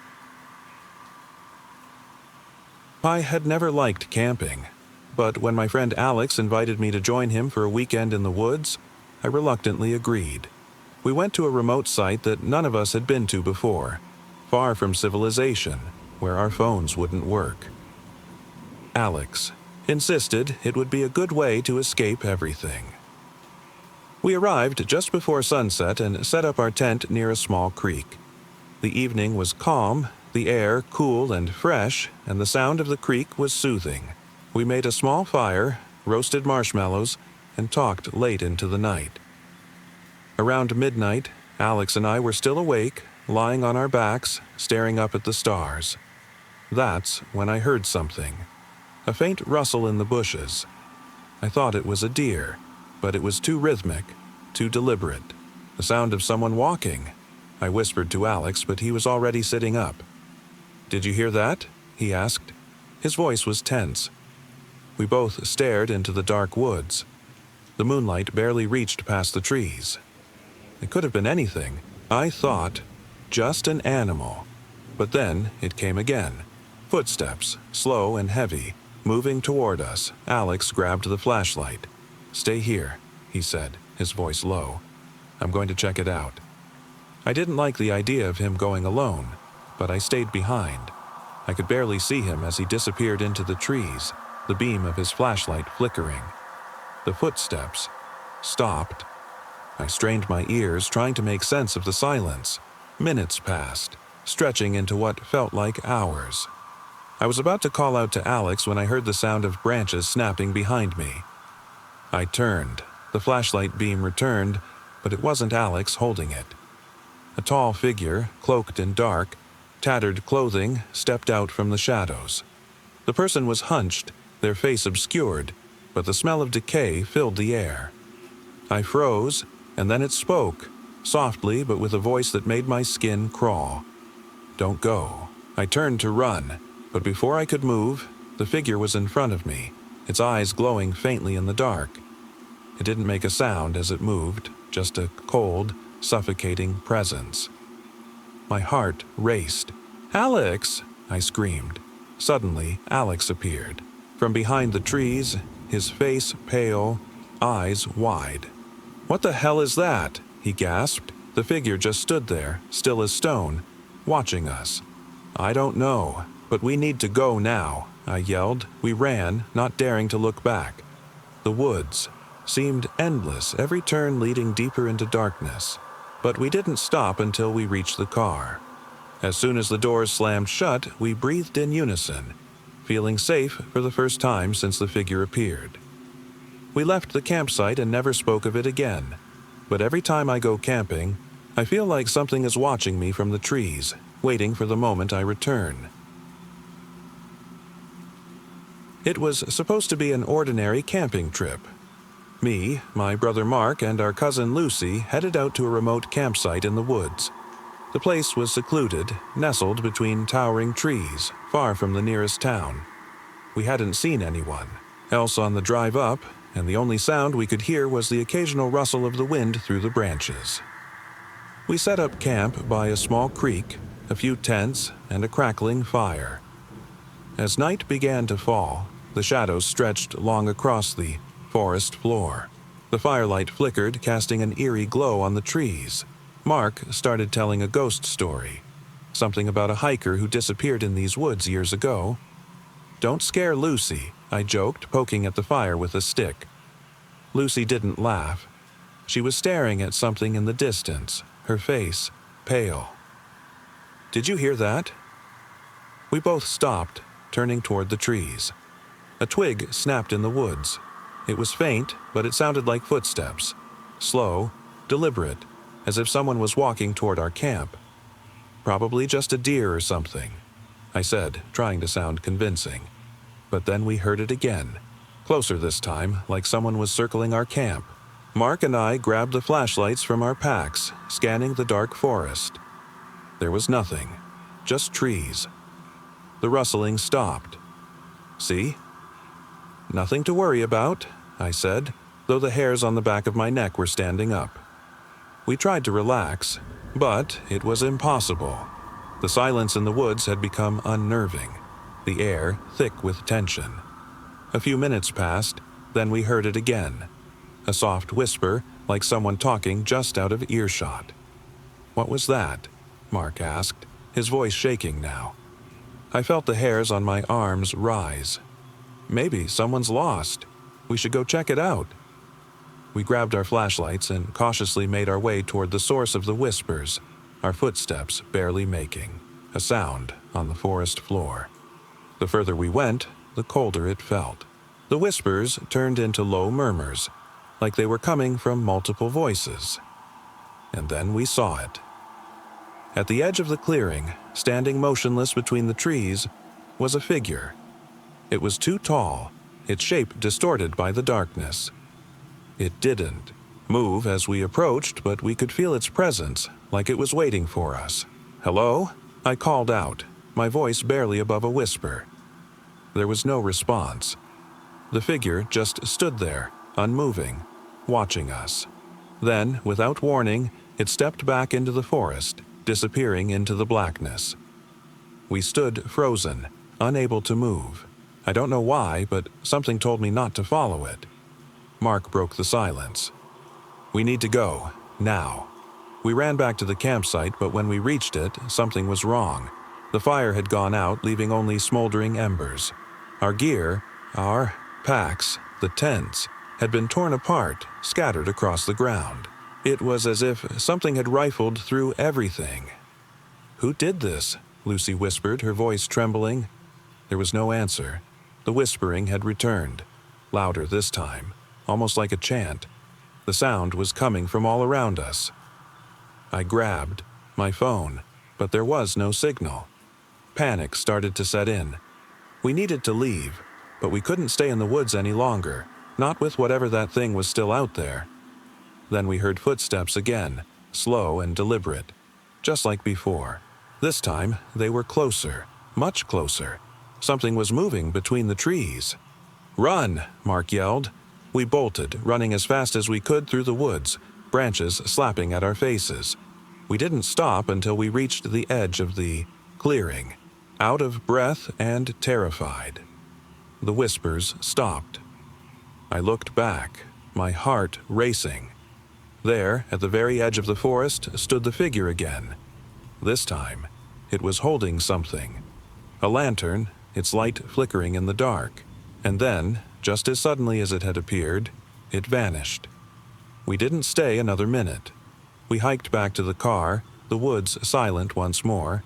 I had never liked camping, but when my friend Alex invited me to join him for a weekend in the woods, I reluctantly agreed. We went to a remote site that none of us had been to before, far from civilization, where our phones wouldn't work. Alex insisted it would be a good way to escape everything. We arrived just before sunset and set up our tent near a small creek. The evening was calm, the air cool and fresh, and the sound of the creek was soothing. We made a small fire, roasted marshmallows, and talked late into the night. Around midnight, Alex and I were still awake, lying on our backs, staring up at the stars. That's when I heard something. A faint rustle in the bushes. I thought it was a deer, but it was too rhythmic, too deliberate. The sound of someone walking. I whispered to Alex, but he was already sitting up. "Did you hear that?" he asked. His voice was tense. We both stared into the dark woods. The moonlight barely reached past the trees. It could have been anything. I thought, just an animal. But then it came again. Footsteps, slow and heavy, moving toward us. Alex grabbed the flashlight. "Stay here," he said, his voice low. "I'm going to check it out." I didn't like the idea of him going alone, but I stayed behind. I could barely see him as he disappeared into the trees, the beam of his flashlight flickering. The footsteps stopped. I strained my ears, trying to make sense of the silence. Minutes passed, stretching into what felt like hours. I was about to call out to Alex when I heard the sound of branches snapping behind me. I turned. The flashlight beam returned, but it wasn't Alex holding it. A tall figure, cloaked in dark, tattered clothing, stepped out from the shadows. The person was hunched, their face obscured, but the smell of decay filled the air. I froze, and then it spoke, softly but with a voice that made my skin crawl. "Don't go." I turned to run, but before I could move, the figure was in front of me, its eyes glowing faintly in the dark. It didn't make a sound as it moved, just a cold, suffocating presence. My heart raced. "Alex!" I screamed. Suddenly, Alex appeared. From behind the trees, his face pale, eyes wide. "What the hell is that?" he gasped. The figure just stood there, still as stone, watching us. "I don't know, but we need to go now," I yelled. We ran, not daring to look back. The woods seemed endless, every turn leading deeper into darkness. But we didn't stop until we reached the car. As soon as the doors slammed shut, we breathed in unison, feeling safe for the first time since the figure appeared. We left the campsite and never spoke of it again. But every time I go camping, I feel like something is watching me from the trees, waiting for the moment I return. It was supposed to be an ordinary camping trip. Me, my brother Mark, and our cousin Lucy headed out to a remote campsite in the woods. The place was secluded, nestled between towering trees, far from the nearest town. We hadn't seen anyone else on the drive up, and the only sound we could hear was the occasional rustle of the wind through the branches. We set up camp by a small creek, a few tents, and a crackling fire. As night began to fall, the shadows stretched long across the forest floor. The firelight flickered, casting an eerie glow on the trees. Mark started telling a ghost story, something about a hiker who disappeared in these woods years ago. "Don't scare Lucy," I joked, poking at the fire with a stick. Lucy didn't laugh. She was staring at something in the distance, her face pale. "Did you hear that?" We both stopped, turning toward the trees. A twig snapped in the woods. It was faint, but it sounded like footsteps. Slow, deliberate, as if someone was walking toward our camp. "Probably just a deer or something," I said, trying to sound convincing. But then we heard it again. Closer this time, like someone was circling our camp. Mark and I grabbed the flashlights from our packs, scanning the dark forest. There was nothing, just trees. The rustling stopped. "See?" "Nothing to worry about," I said, though the hairs on the back of my neck were standing up. We tried to relax, but it was impossible. The silence in the woods had become unnerving, the air thick with tension. A few minutes passed, then we heard it again. A soft whisper, like someone talking just out of earshot. "What was that?" Mark asked, his voice shaking now. I felt the hairs on my arms rise. "Maybe someone's lost. We should go check it out." We grabbed our flashlights and cautiously made our way toward the source of the whispers, our footsteps barely making a sound on the forest floor. The further we went, the colder it felt. The whispers turned into low murmurs, like they were coming from multiple voices. And then we saw it. At the edge of the clearing, standing motionless between the trees, was a figure. It was too tall, its shape distorted by the darkness. It didn't move as we approached, but we could feel its presence, like it was waiting for us. "Hello?" I called out, my voice barely above a whisper. There was no response. The figure just stood there, unmoving, watching us. Then, without warning, it stepped back into the forest, disappearing into the blackness. We stood frozen, unable to move. I don't know why, but something told me not to follow it. Mark broke the silence. "We need to go, now." We ran back to the campsite, but when we reached it, something was wrong. The fire had gone out, leaving only smoldering embers. Our gear, our packs, the tents, had been torn apart, scattered across the ground. It was as if something had rifled through everything. "Who did this?" Lucy whispered, her voice trembling. There was no answer. The whispering had returned, louder this time, almost like a chant. The sound was coming from all around us. I grabbed my phone, but there was no signal. Panic started to set in. We needed to leave, but we couldn't stay in the woods any longer, not with whatever that thing was still out there. Then we heard footsteps again, slow and deliberate, just like before. This time, they were closer, much closer. Something was moving between the trees. "Run!" Mark yelled. We bolted, running as fast as we could through the woods, branches slapping at our faces. We didn't stop until we reached the edge of the clearing, out of breath and terrified. The whispers stopped. I looked back, my heart racing. There, at the very edge of the forest, stood the figure again. This time, it was holding something. A lantern, its light flickering in the dark. And then, just as suddenly as it had appeared, it vanished. We didn't stay another minute. We hiked back to the car, the woods silent once more.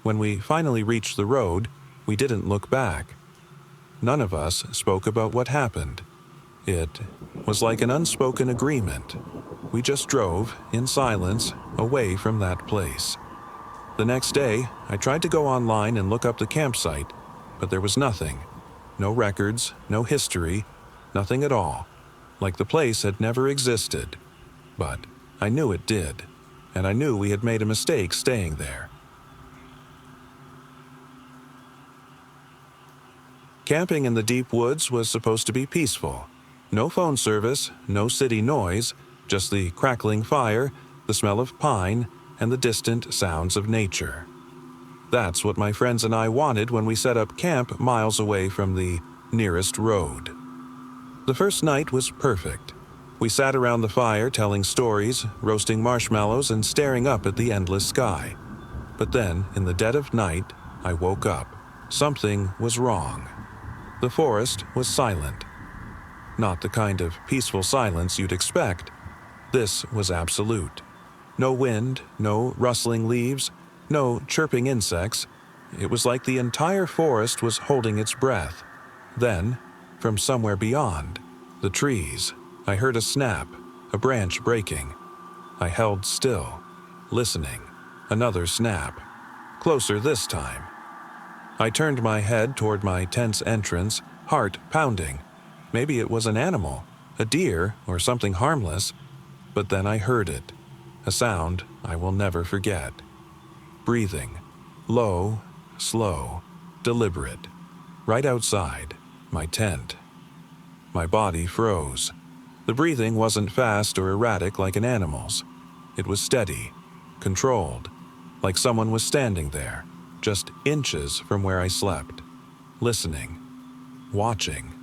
When we finally reached the road, we didn't look back. None of us spoke about what happened. It was like an unspoken agreement. We just drove, in silence, away from that place. The next day, I tried to go online and look up the campsite, but there was nothing. No records, no history, nothing at all. Like the place had never existed. But I knew it did, and I knew we had made a mistake staying there. Camping in the deep woods was supposed to be peaceful. No phone service, no city noise, just the crackling fire, the smell of pine, and the distant sounds of nature. That's what my friends and I wanted when we set up camp miles away from the nearest road. The first night was perfect. We sat around the fire telling stories, roasting marshmallows, and staring up at the endless sky. But then, in the dead of night, I woke up. Something was wrong. The forest was silent. Not the kind of peaceful silence you'd expect. This was absolute. No wind, no rustling leaves, no chirping insects. It was like the entire forest was holding its breath. Then, from somewhere beyond, the trees, I heard a snap, a branch breaking. I held still, listening. Another snap. Closer this time. I turned my head toward my tent's entrance, heart pounding. Maybe it was an animal, a deer or something harmless. But then I heard it. A sound I will never forget. Breathing. Low, slow, deliberate. Right outside my tent. My body froze. The breathing wasn't fast or erratic like an animal's. It was steady, controlled, like someone was standing there, just inches from where I slept, listening, watching.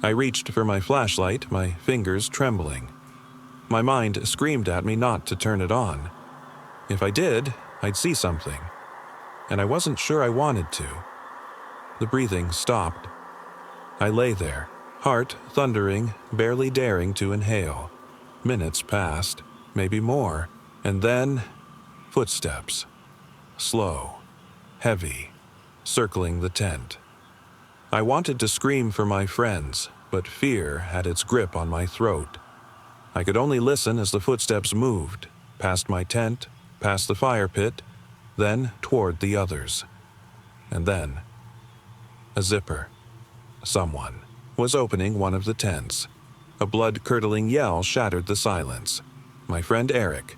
I reached for my flashlight, my fingers trembling. My mind screamed at me not to turn it on. If I did, I'd see something, and I wasn't sure I wanted to. The breathing stopped. I lay there, heart thundering, barely daring to inhale. Minutes passed, maybe more, and then footsteps. Slow, heavy, circling the tent. I wanted to scream for my friends, but fear had its grip on my throat. I could only listen as the footsteps moved, past my tent, past the fire pit, then toward the others. And then, a zipper. Someone was opening one of the tents. A blood-curdling yell shattered the silence. My friend Eric.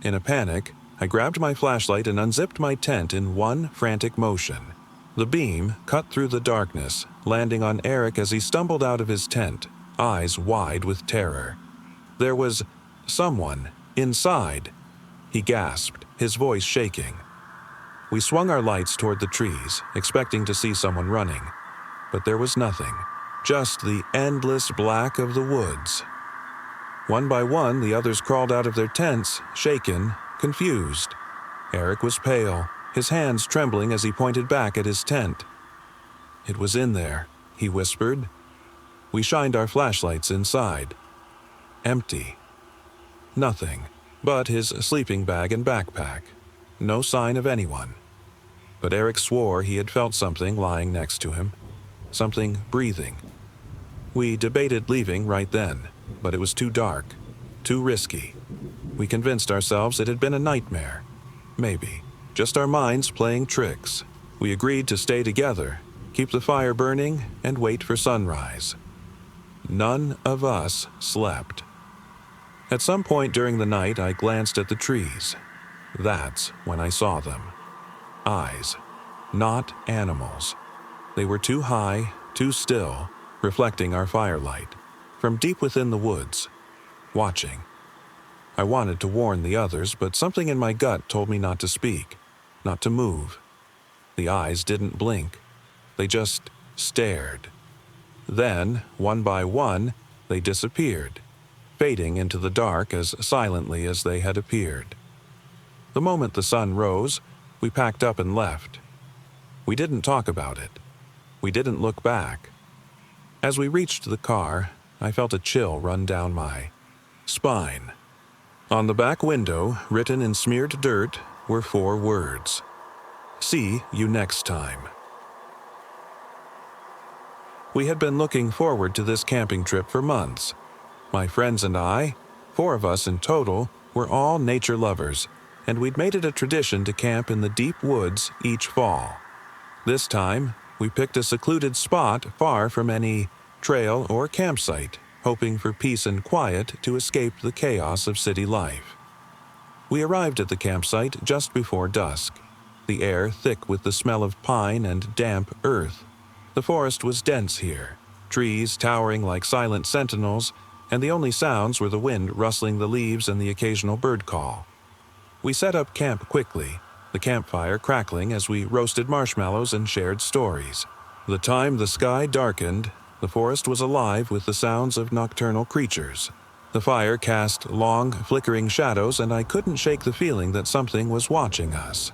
In a panic, I grabbed my flashlight and unzipped my tent in one frantic motion. The beam cut through the darkness, landing on Eric as he stumbled out of his tent, eyes wide with terror. There was someone inside. He gasped, his voice shaking. We swung our lights toward the trees, expecting to see someone running. But there was nothing, just the endless black of the woods. One by one, the others crawled out of their tents, shaken, confused. Eric was pale, his hands trembling as he pointed back at his tent. "It was in there," he whispered. We shined our flashlights inside. Empty. Nothing but his sleeping bag and backpack. No sign of anyone. But Eric swore he had felt something lying next to him. Something breathing. We debated leaving right then, but it was too dark, too risky. We convinced ourselves it had been a nightmare. Maybe. Just our minds playing tricks. We agreed to stay together, keep the fire burning, and wait for sunrise. None of us slept. At some point during the night, I glanced at the trees. That's when I saw them. Eyes. Not animals. They were too high, too still, reflecting our firelight, from deep within the woods, watching. I wanted to warn the others, but something in my gut told me not to speak, not to move. The eyes didn't blink. They just stared. Then, one by one, they disappeared, fading into the dark as silently as they had appeared. The moment the sun rose, we packed up and left. We didn't talk about it. We didn't look back. As we reached the car, I felt a chill run down my spine. On the back window, written in smeared dirt, were 4 words. "See you next time." We had been looking forward to this camping trip for months. My friends and I, 4 of us in total, were all nature lovers, and we'd made it a tradition to camp in the deep woods each fall. This time, we picked a secluded spot far from any trail or campsite, hoping for peace and quiet to escape the chaos of city life. We arrived at the campsite just before dusk, the air thick with the smell of pine and damp earth. The forest was dense here, trees towering like silent sentinels, and the only sounds were the wind rustling the leaves and the occasional bird call. We set up camp quickly, the campfire crackling as we roasted marshmallows and shared stories. The time the sky darkened, the forest was alive with the sounds of nocturnal creatures. The fire cast long, flickering shadows, and I couldn't shake the feeling that something was watching us.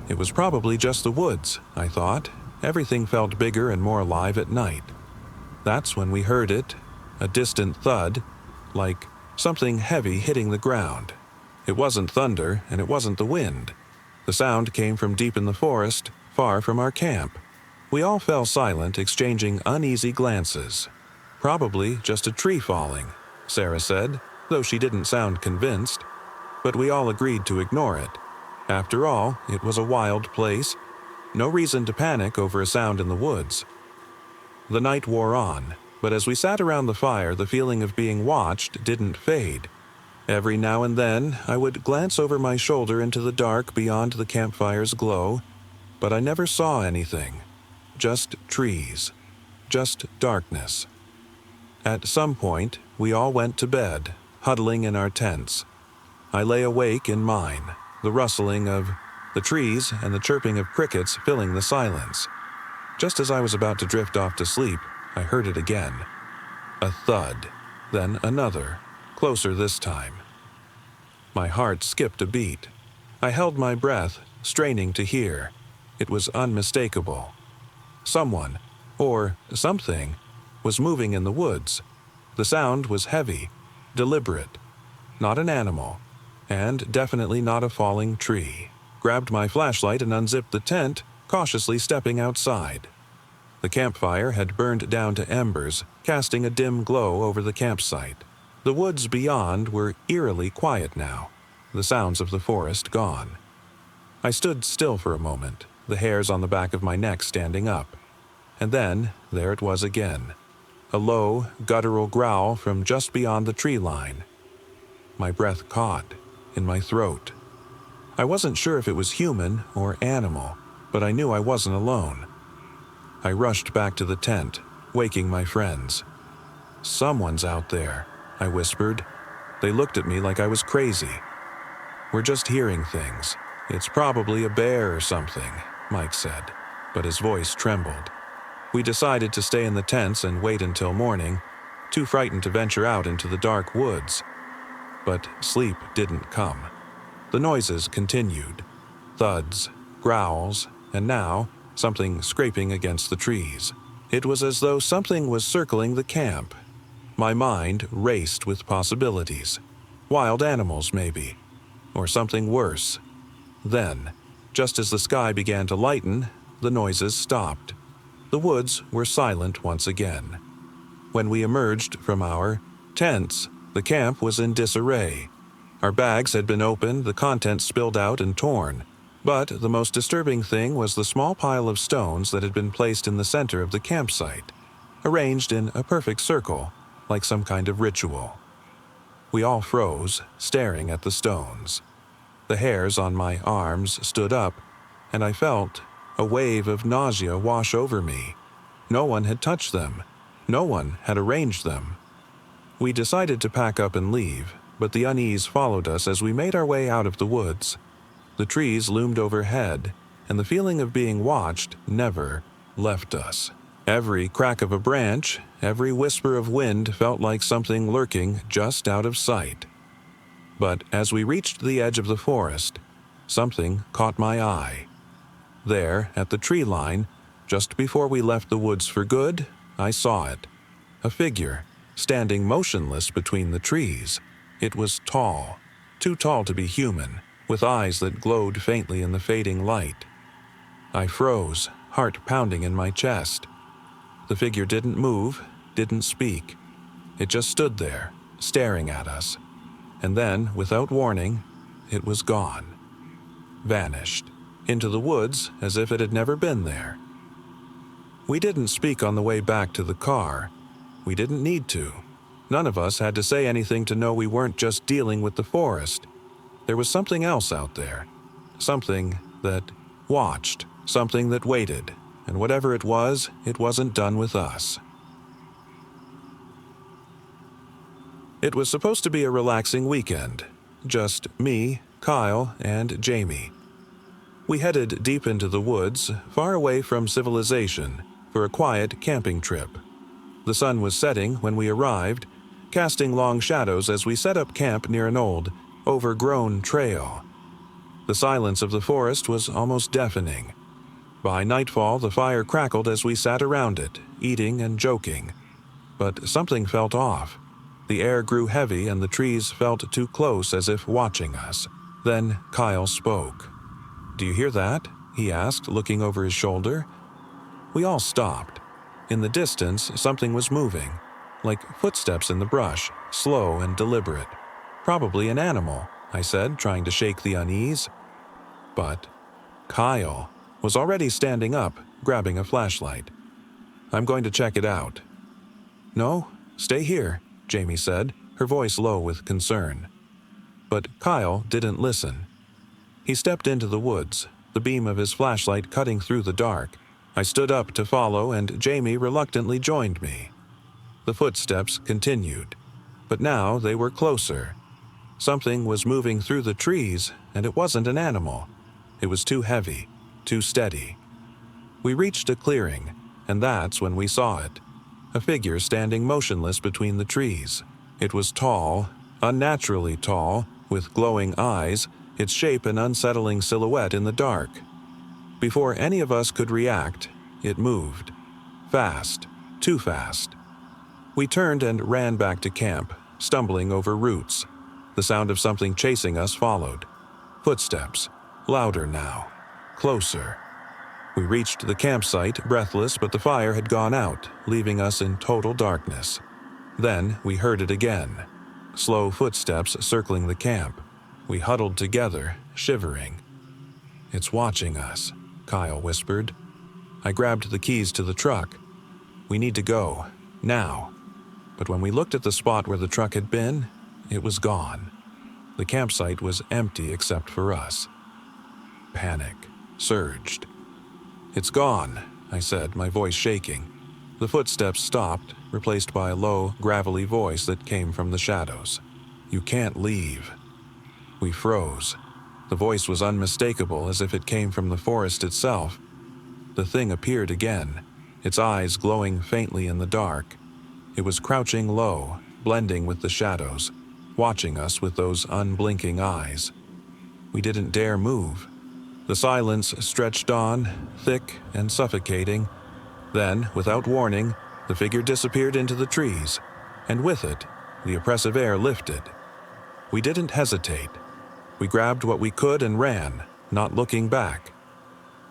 It was probably just the woods, I thought. Everything felt bigger and more alive at night. That's when we heard it, a distant thud, like something heavy hitting the ground. It wasn't thunder, and it wasn't the wind. The sound came from deep in the forest, far from our camp. We all fell silent, exchanging uneasy glances. Probably just a tree falling, Sarah said, though she didn't sound convinced. But we all agreed to ignore it. After all, it was a wild place. No reason to panic over a sound in the woods. The night wore on, but as we sat around the fire, the feeling of being watched didn't fade. Every now and then, I would glance over my shoulder into the dark beyond the campfire's glow, but I never saw anything. Just trees. Just darkness. At some point, we all went to bed, huddling in our tents. I lay awake in mine, the rustling of the trees and the chirping of crickets filling the silence. Just as I was about to drift off to sleep, I heard it again. A thud, then another, closer this time. My heart skipped a beat. I held my breath, straining to hear. It was unmistakable. Someone, or something, was moving in the woods. The sound was heavy, deliberate. Not an animal, and definitely not a falling tree. Grabbed my flashlight and unzipped the tent, cautiously stepping outside. The campfire had burned down to embers, casting a dim glow over the campsite. The woods beyond were eerily quiet now, the sounds of the forest gone. I stood still for a moment, the hairs on the back of my neck standing up. And then, there it was again. A low, guttural growl from just beyond the tree line. My breath caught in my throat. I wasn't sure if it was human or animal, but I knew I wasn't alone. I rushed back to the tent, waking my friends. "Someone's out there," I whispered. They looked at me like I was crazy. "We're just hearing things. It's probably a bear or something," Mike said, but his voice trembled. We decided to stay in the tents and wait until morning, too frightened to venture out into the dark woods. But sleep didn't come. The noises continued. Thuds, growls, and now, something scraping against the trees. It was as though something was circling the camp. My mind raced with possibilities. Wild animals, maybe. Or something worse. Then, just as the sky began to lighten, the noises stopped. The woods were silent once again. When we emerged from our tents, the camp was in disarray. Our bags had been opened, the contents spilled out and torn. But the most disturbing thing was the small pile of stones that had been placed in the center of the campsite, arranged in a perfect circle, like some kind of ritual. We all froze, staring at the stones. The hairs on my arms stood up, and I felt a wave of nausea wash over me. No one had touched them. No one had arranged them. We decided to pack up and leave, but the unease followed us as we made our way out of the woods. The trees loomed overhead, and the feeling of being watched never left us. Every crack of a branch, every whisper of wind felt like something lurking just out of sight. But as we reached the edge of the forest, something caught my eye. There, at the tree line, just before we left the woods for good, I saw it. A figure, standing motionless between the trees. It was tall, too tall to be human, with eyes that glowed faintly in the fading light. I froze, heart pounding in my chest. The figure didn't move, didn't speak. It just stood there, staring at us. And then, without warning, it was gone. Vanished. Into the woods as if it had never been there. We didn't speak on the way back to the car. We didn't need to. None of us had to say anything to know we weren't just dealing with the forest. There was something else out there. Something that watched. Something that waited. And whatever it wasn't done with us. It was supposed to be a relaxing weekend. Just me, Kyle, and Jamie. We headed deep into the woods, far away from civilization, for a quiet camping trip. The sun was setting when we arrived, casting long shadows as we set up camp near an old, overgrown trail. The silence of the forest was almost deafening. By nightfall, the fire crackled as we sat around it, eating and joking. But something felt off. The air grew heavy and the trees felt too close, as if watching us. Then Kyle spoke. "Do you hear that?" he asked, looking over his shoulder. We all stopped. In the distance, something was moving, like footsteps in the brush, slow and deliberate. "Probably an animal," I said, trying to shake the unease. But Kyle was already standing up, grabbing a flashlight. "I'm going to check it out." "No, stay here," Jamie said, her voice low with concern. But Kyle didn't listen. He stepped into the woods, the beam of his flashlight cutting through the dark. I stood up to follow, and Jamie reluctantly joined me. The footsteps continued, but now they were closer. Something was moving through the trees, and it wasn't an animal. It was too heavy, too steady. We reached a clearing, and that's when we saw it. A figure standing motionless between the trees. It was tall, unnaturally tall, with glowing eyes, its shape an unsettling silhouette in the dark. Before any of us could react, it moved. Fast, too fast. We turned and ran back to camp, stumbling over roots. The sound of something chasing us followed. Footsteps, louder now, closer. We reached the campsite, breathless, but the fire had gone out, leaving us in total darkness. Then we heard it again. Slow footsteps circling the camp. We huddled together, shivering. "It's watching us," Kyle whispered. I grabbed the keys to the truck. "We need to go, now." But when we looked at the spot where the truck had been, it was gone. The campsite was empty except for us. Panic surged. "It's gone," I said, my voice shaking. The footsteps stopped, replaced by a low, gravelly voice that came from the shadows. "You can't leave." We froze. The voice was unmistakable, as if it came from the forest itself. The thing appeared again, its eyes glowing faintly in the dark. It was crouching low, blending with the shadows, watching us with those unblinking eyes. We didn't dare move. The silence stretched on, thick and suffocating. Then, without warning, the figure disappeared into the trees, and with it, the oppressive air lifted. We didn't hesitate. We grabbed what we could and ran, not looking back.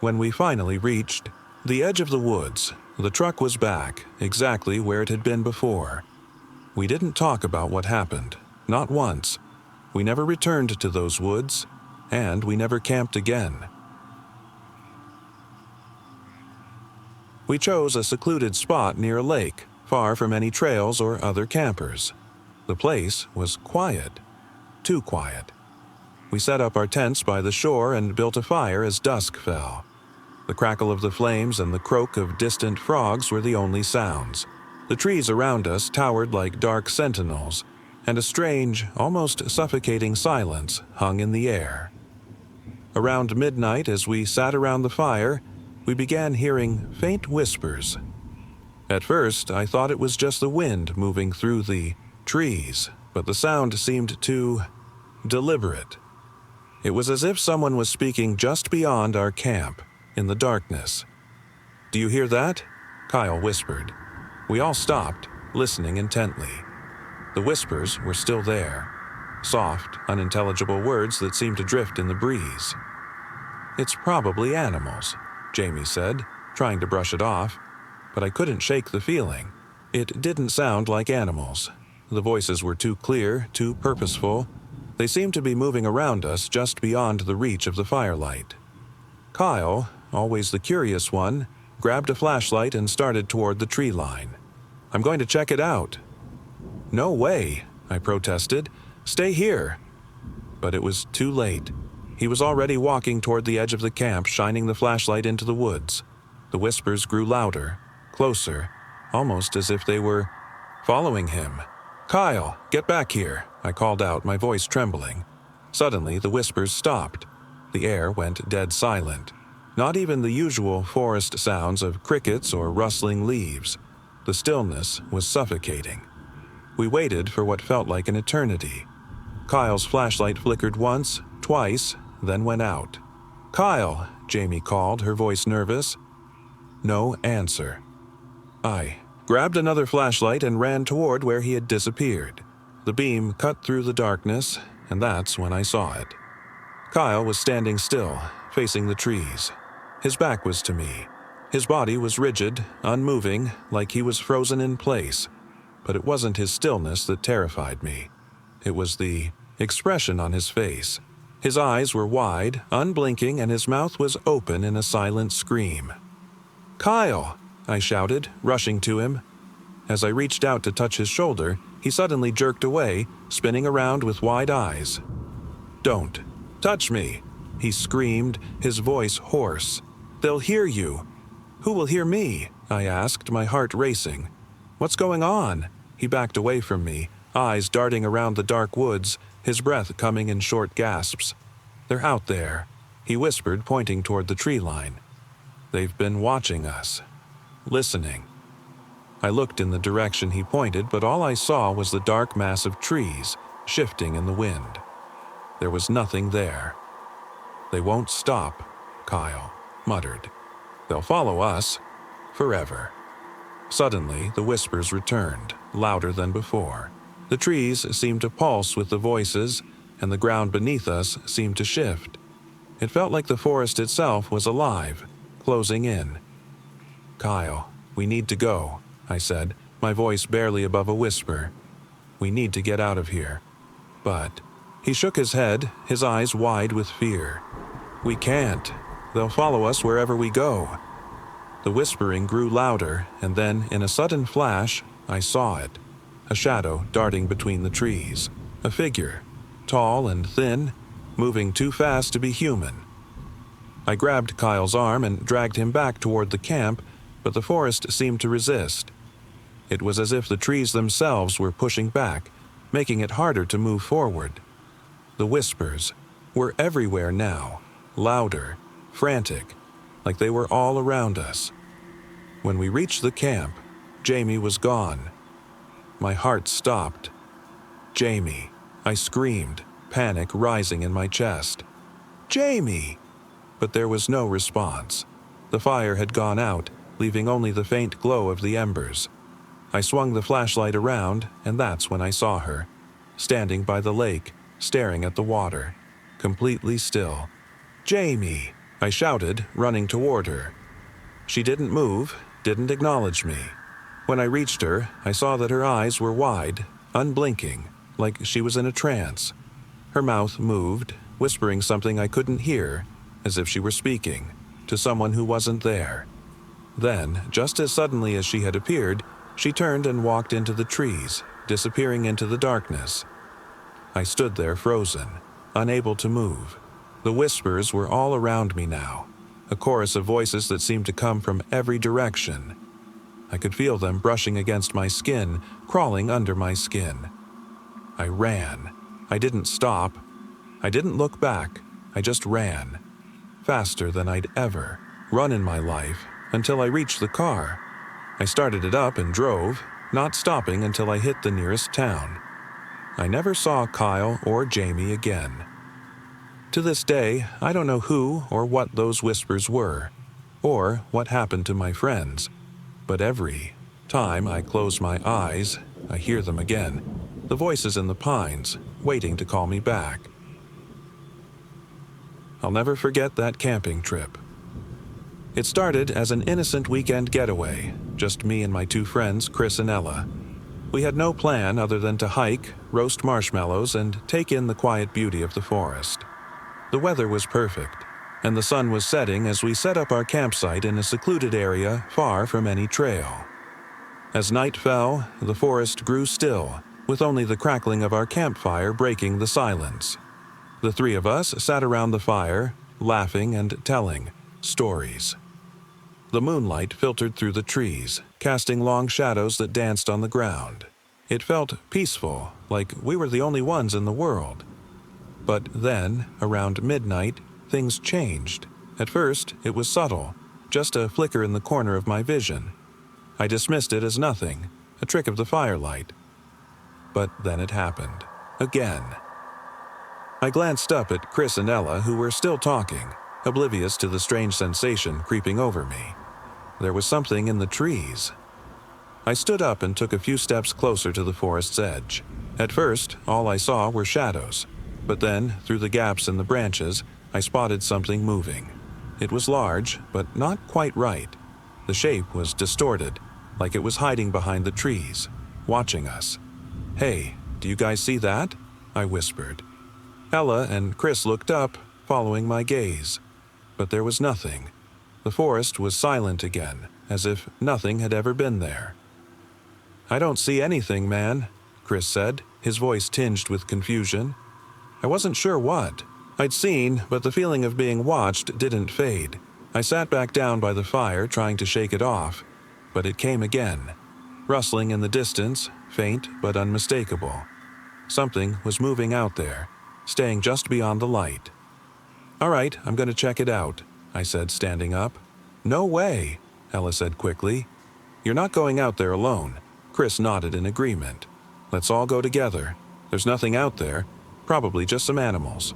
When we finally reached the edge of the woods, the truck was back, exactly where it had been before. We didn't talk about what happened, not once. We never returned to those woods, and we never camped again. We chose a secluded spot near a lake, far from any trails or other campers. The place was quiet, too quiet. We set up our tents by the shore and built a fire as dusk fell. The crackle of the flames and the croak of distant frogs were the only sounds. The trees around us towered like dark sentinels, and a strange, almost suffocating silence hung in the air. Around midnight, as we sat around the fire, we began hearing faint whispers. At first, I thought it was just the wind moving through the trees, but the sound seemed too deliberate. It was as if someone was speaking just beyond our camp, in the darkness. "Do you hear that?" Kyle whispered. We all stopped, listening intently. The whispers were still there, soft, unintelligible words that seemed to drift in the breeze. "It's probably animals," Jamie said, trying to brush it off, but I couldn't shake the feeling. It didn't sound like animals. The voices were too clear, too purposeful. They seemed to be moving around us just beyond the reach of the firelight. Kyle, always the curious one, grabbed a flashlight and started toward the tree line. "I'm going to check it out." "No way," I protested. "Stay here." But it was too late. He was already walking toward the edge of the camp, shining the flashlight into the woods. The whispers grew louder, closer, almost as if they were following him. "Kyle, get back here," I called out, my voice trembling. Suddenly, the whispers stopped. The air went dead silent. Not even the usual forest sounds of crickets or rustling leaves. The stillness was suffocating. We waited for what felt like an eternity. Kyle's flashlight flickered once, twice, then went out. "Kyle," Jamie called, her voice nervous. No answer. I grabbed another flashlight and ran toward where he had disappeared. The beam cut through the darkness, and that's when I saw it. Kyle was standing still, facing the trees. His back was to me. His body was rigid, unmoving, like he was frozen in place. But it wasn't his stillness that terrified me. It was the expression on his face. His eyes were wide, unblinking, and his mouth was open in a silent scream. "Kyle!" I shouted, rushing to him. As I reached out to touch his shoulder, he suddenly jerked away, spinning around with wide eyes. "Don't touch me!" he screamed, his voice hoarse. "They'll hear you." "Who will hear me?" I asked, my heart racing. "What's going on?" He backed away from me, eyes darting around the dark woods, his breath coming in short gasps. "They're out there," he whispered, pointing toward the tree line. "They've been watching us, listening." I looked in the direction he pointed, but all I saw was the dark mass of trees, shifting in the wind. There was nothing there. "They won't stop," Kyle muttered. "They'll follow us, forever." Suddenly, the whispers returned, louder than before. The trees seemed to pulse with the voices, and the ground beneath us seemed to shift. It felt like the forest itself was alive, closing in. "Kyle, we need to go," I said, my voice barely above a whisper. "We need to get out of here." But he shook his head, his eyes wide with fear. "We can't. They'll follow us wherever we go." The whispering grew louder, and then, in a sudden flash, I saw it. A shadow darting between the trees. A figure, tall and thin, moving too fast to be human. I grabbed Kyle's arm and dragged him back toward the camp, but the forest seemed to resist. It was as if the trees themselves were pushing back, making it harder to move forward. The whispers were everywhere now, louder, frantic, like they were all around us. When we reached the camp, Jamie was gone. My heart stopped. "Jamie!" I screamed, panic rising in my chest. "Jamie!" But there was no response. The fire had gone out, leaving only the faint glow of the embers. I swung the flashlight around, and that's when I saw her, standing by the lake, staring at the water, completely still. "Jamie!" I shouted, running toward her. She didn't move, didn't acknowledge me. When I reached her, I saw that her eyes were wide, unblinking, like she was in a trance. Her mouth moved, whispering something I couldn't hear, as if she were speaking to someone who wasn't there. Then, just as suddenly as she had appeared, she turned and walked into the trees, disappearing into the darkness. I stood there frozen, unable to move. The whispers were all around me now, a chorus of voices that seemed to come from every direction. I could feel them brushing against my skin, crawling under my skin. I ran. I didn't stop. I didn't look back. I just ran. Faster than I'd ever run in my life, until I reached the car. I started it up and drove, not stopping until I hit the nearest town. I never saw Kyle or Jamie again. To this day, I don't know who or what those whispers were, or what happened to my friends, but every time I close my eyes, I hear them again, the voices in the pines, waiting to call me back. I'll never forget that camping trip. It started as an innocent weekend getaway, just me and my two friends, Chris and Ella. We had no plan other than to hike, roast marshmallows, and take in the quiet beauty of the forest. The weather was perfect, and the sun was setting as we set up our campsite in a secluded area far from any trail. As night fell, the forest grew still, with only the crackling of our campfire breaking the silence. The three of us sat around the fire, laughing and telling stories. The moonlight filtered through the trees, casting long shadows that danced on the ground. It felt peaceful, like we were the only ones in the world. But then, around midnight, things changed. At first, it was subtle, just a flicker in the corner of my vision. I dismissed it as nothing, a trick of the firelight. But then it happened. Again. I glanced up at Chris and Ella, who were still talking, oblivious to the strange sensation creeping over me. There was something in the trees. I stood up and took a few steps closer to the forest's edge. At first, all I saw were shadows, but then, through the gaps in the branches, I spotted something moving. It was large, but not quite right. The shape was distorted, like it was hiding behind the trees, watching us. "Hey, do you guys see that?" I whispered. Ella and Chris looked up, following my gaze. But there was nothing. The forest was silent again, as if nothing had ever been there. "I don't see anything, man," Chris said, his voice tinged with confusion. I wasn't sure what. I'd seen, but the feeling of being watched didn't fade. I sat back down by the fire, trying to shake it off, but it came again. Rustling in the distance, faint but unmistakable. Something was moving out there, staying just beyond the light. "All right, I'm going to check it out," I said, standing up. "No way," Ella said quickly. "You're not going out there alone." Chris nodded in agreement. "Let's all go together. There's nothing out there, probably just some animals."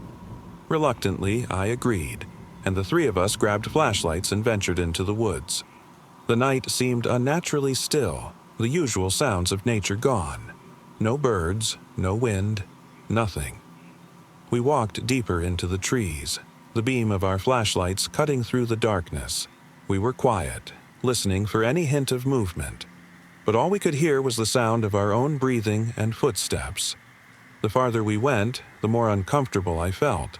Reluctantly, I agreed, and the three of us grabbed flashlights and ventured into the woods. The night seemed unnaturally still, the usual sounds of nature gone. No birds, no wind, nothing. We walked deeper into the trees, the beam of our flashlights cutting through the darkness. We were quiet, listening for any hint of movement. But all we could hear was the sound of our own breathing and footsteps. The farther we went, the more uncomfortable I felt.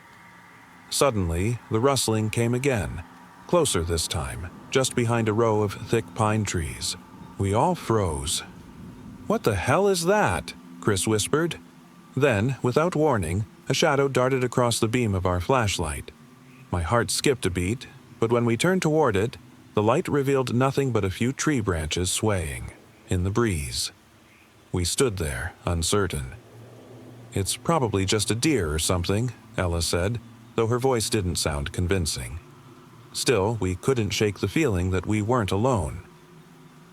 Suddenly, the rustling came again, closer this time, just behind a row of thick pine trees. We all froze. "What the hell is that?" Chris whispered. Then, without warning, a shadow darted across the beam of our flashlight. My heart skipped a beat, but when we turned toward it, the light revealed nothing but a few tree branches swaying in the breeze. We stood there, uncertain. "It's probably just a deer or something," Ella said, though her voice didn't sound convincing. Still, we couldn't shake the feeling that we weren't alone.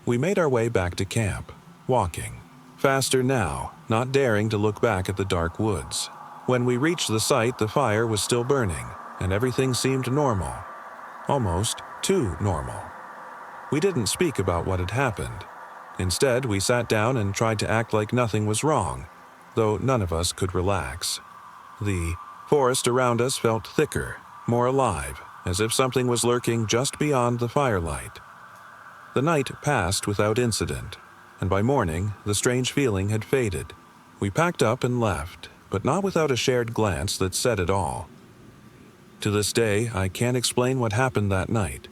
We made our way back to camp, walking. Faster now, not daring to look back at the dark woods. When we reached the site, the fire was still burning, and everything seemed normal. Almost too normal. We didn't speak about what had happened. Instead, we sat down and tried to act like nothing was wrong, though none of us could relax. The forest around us felt thicker, more alive, as if something was lurking just beyond the firelight. The night passed without incident, and by morning, the strange feeling had faded. We packed up and left, but not without a shared glance that said it all. To this day, I can't explain what happened that night.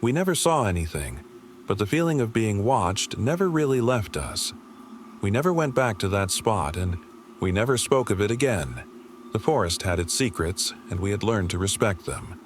We never saw anything, but the feeling of being watched never really left us. We never went back to that spot, and we never spoke of it again. The forest had its secrets, and we had learned to respect them.